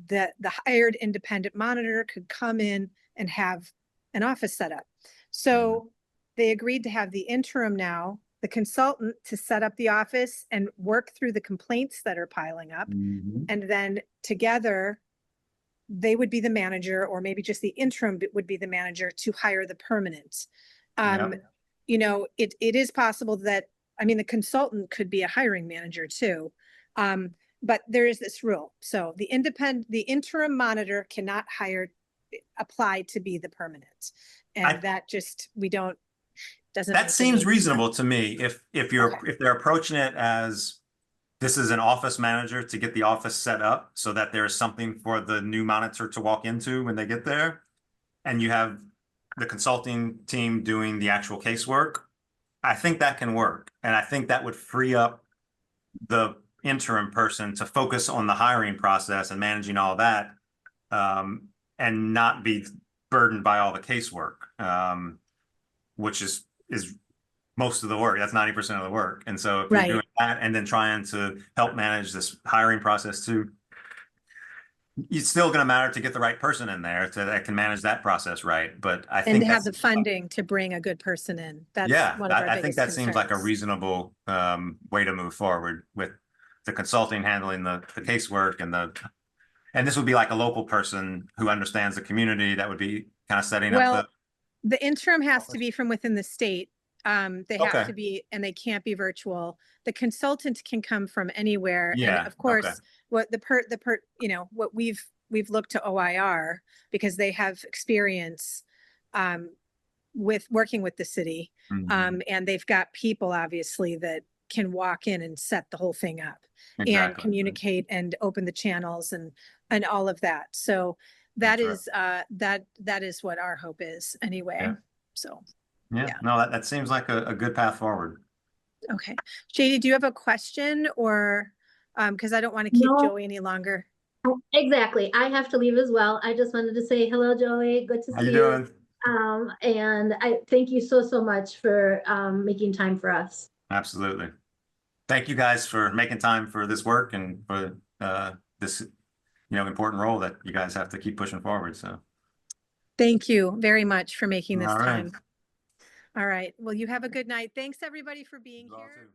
the hired independent monitor could come in and have an office set up. So they agreed to have the interim now the consultant to set up the office and work through the complaints that are piling up. And then together, they would be the manager, or maybe just the interim would be the manager to hire the permanent. You know, it is possible that, I mean, the consultant could be a hiring manager too. But there is this rule. So the interim monitor cannot apply to be the permanent. And that just, doesn't. That seems reasonable to me. If they're approaching it as this is an office manager to get the office set up so that there is something for the new monitor to walk into when they get there, and you have the consulting team doing the actual casework, I think that can work. And I think that would free up the interim person to focus on the hiring process and managing all that, and not be burdened by all the casework, which is most of the work. That's 90% of the work. And so if you're doing that and then trying to help manage this hiring process too, it's still going to matter to get the right person in there that can manage that process right. But I think have the funding to bring a good person in. That's one of our I think that biggest seems like a concerns. reasonable way to move forward with the consulting handling the casework and this would be like a local person who understands the community that would be kind of setting up the interim has to be from within the state. They have to be, and they can't be virtual. The consultant can come from anywhere. And of course, what you know, what we've looked to OIR because they have experience with working with the city. And they've got people obviously that can walk in and set the whole thing up and communicate and open the channels and all of that. So that is what our hope is anyway. So no, that seems like a good path forward. Okay. JD, do you have a question or because I don't want to keep Joey any longer. Exactly. I have to leave as well. I just wanted to say hello, Joey. Good to see you. How you doing? And I thank you so much for making time for us. Absolutely. Thank you guys for making time for this work and for this important role that you guys have to keep pushing forward. So thank you very much for making this All right. time. All right. Well, you have a good night. Thanks everybody for being here.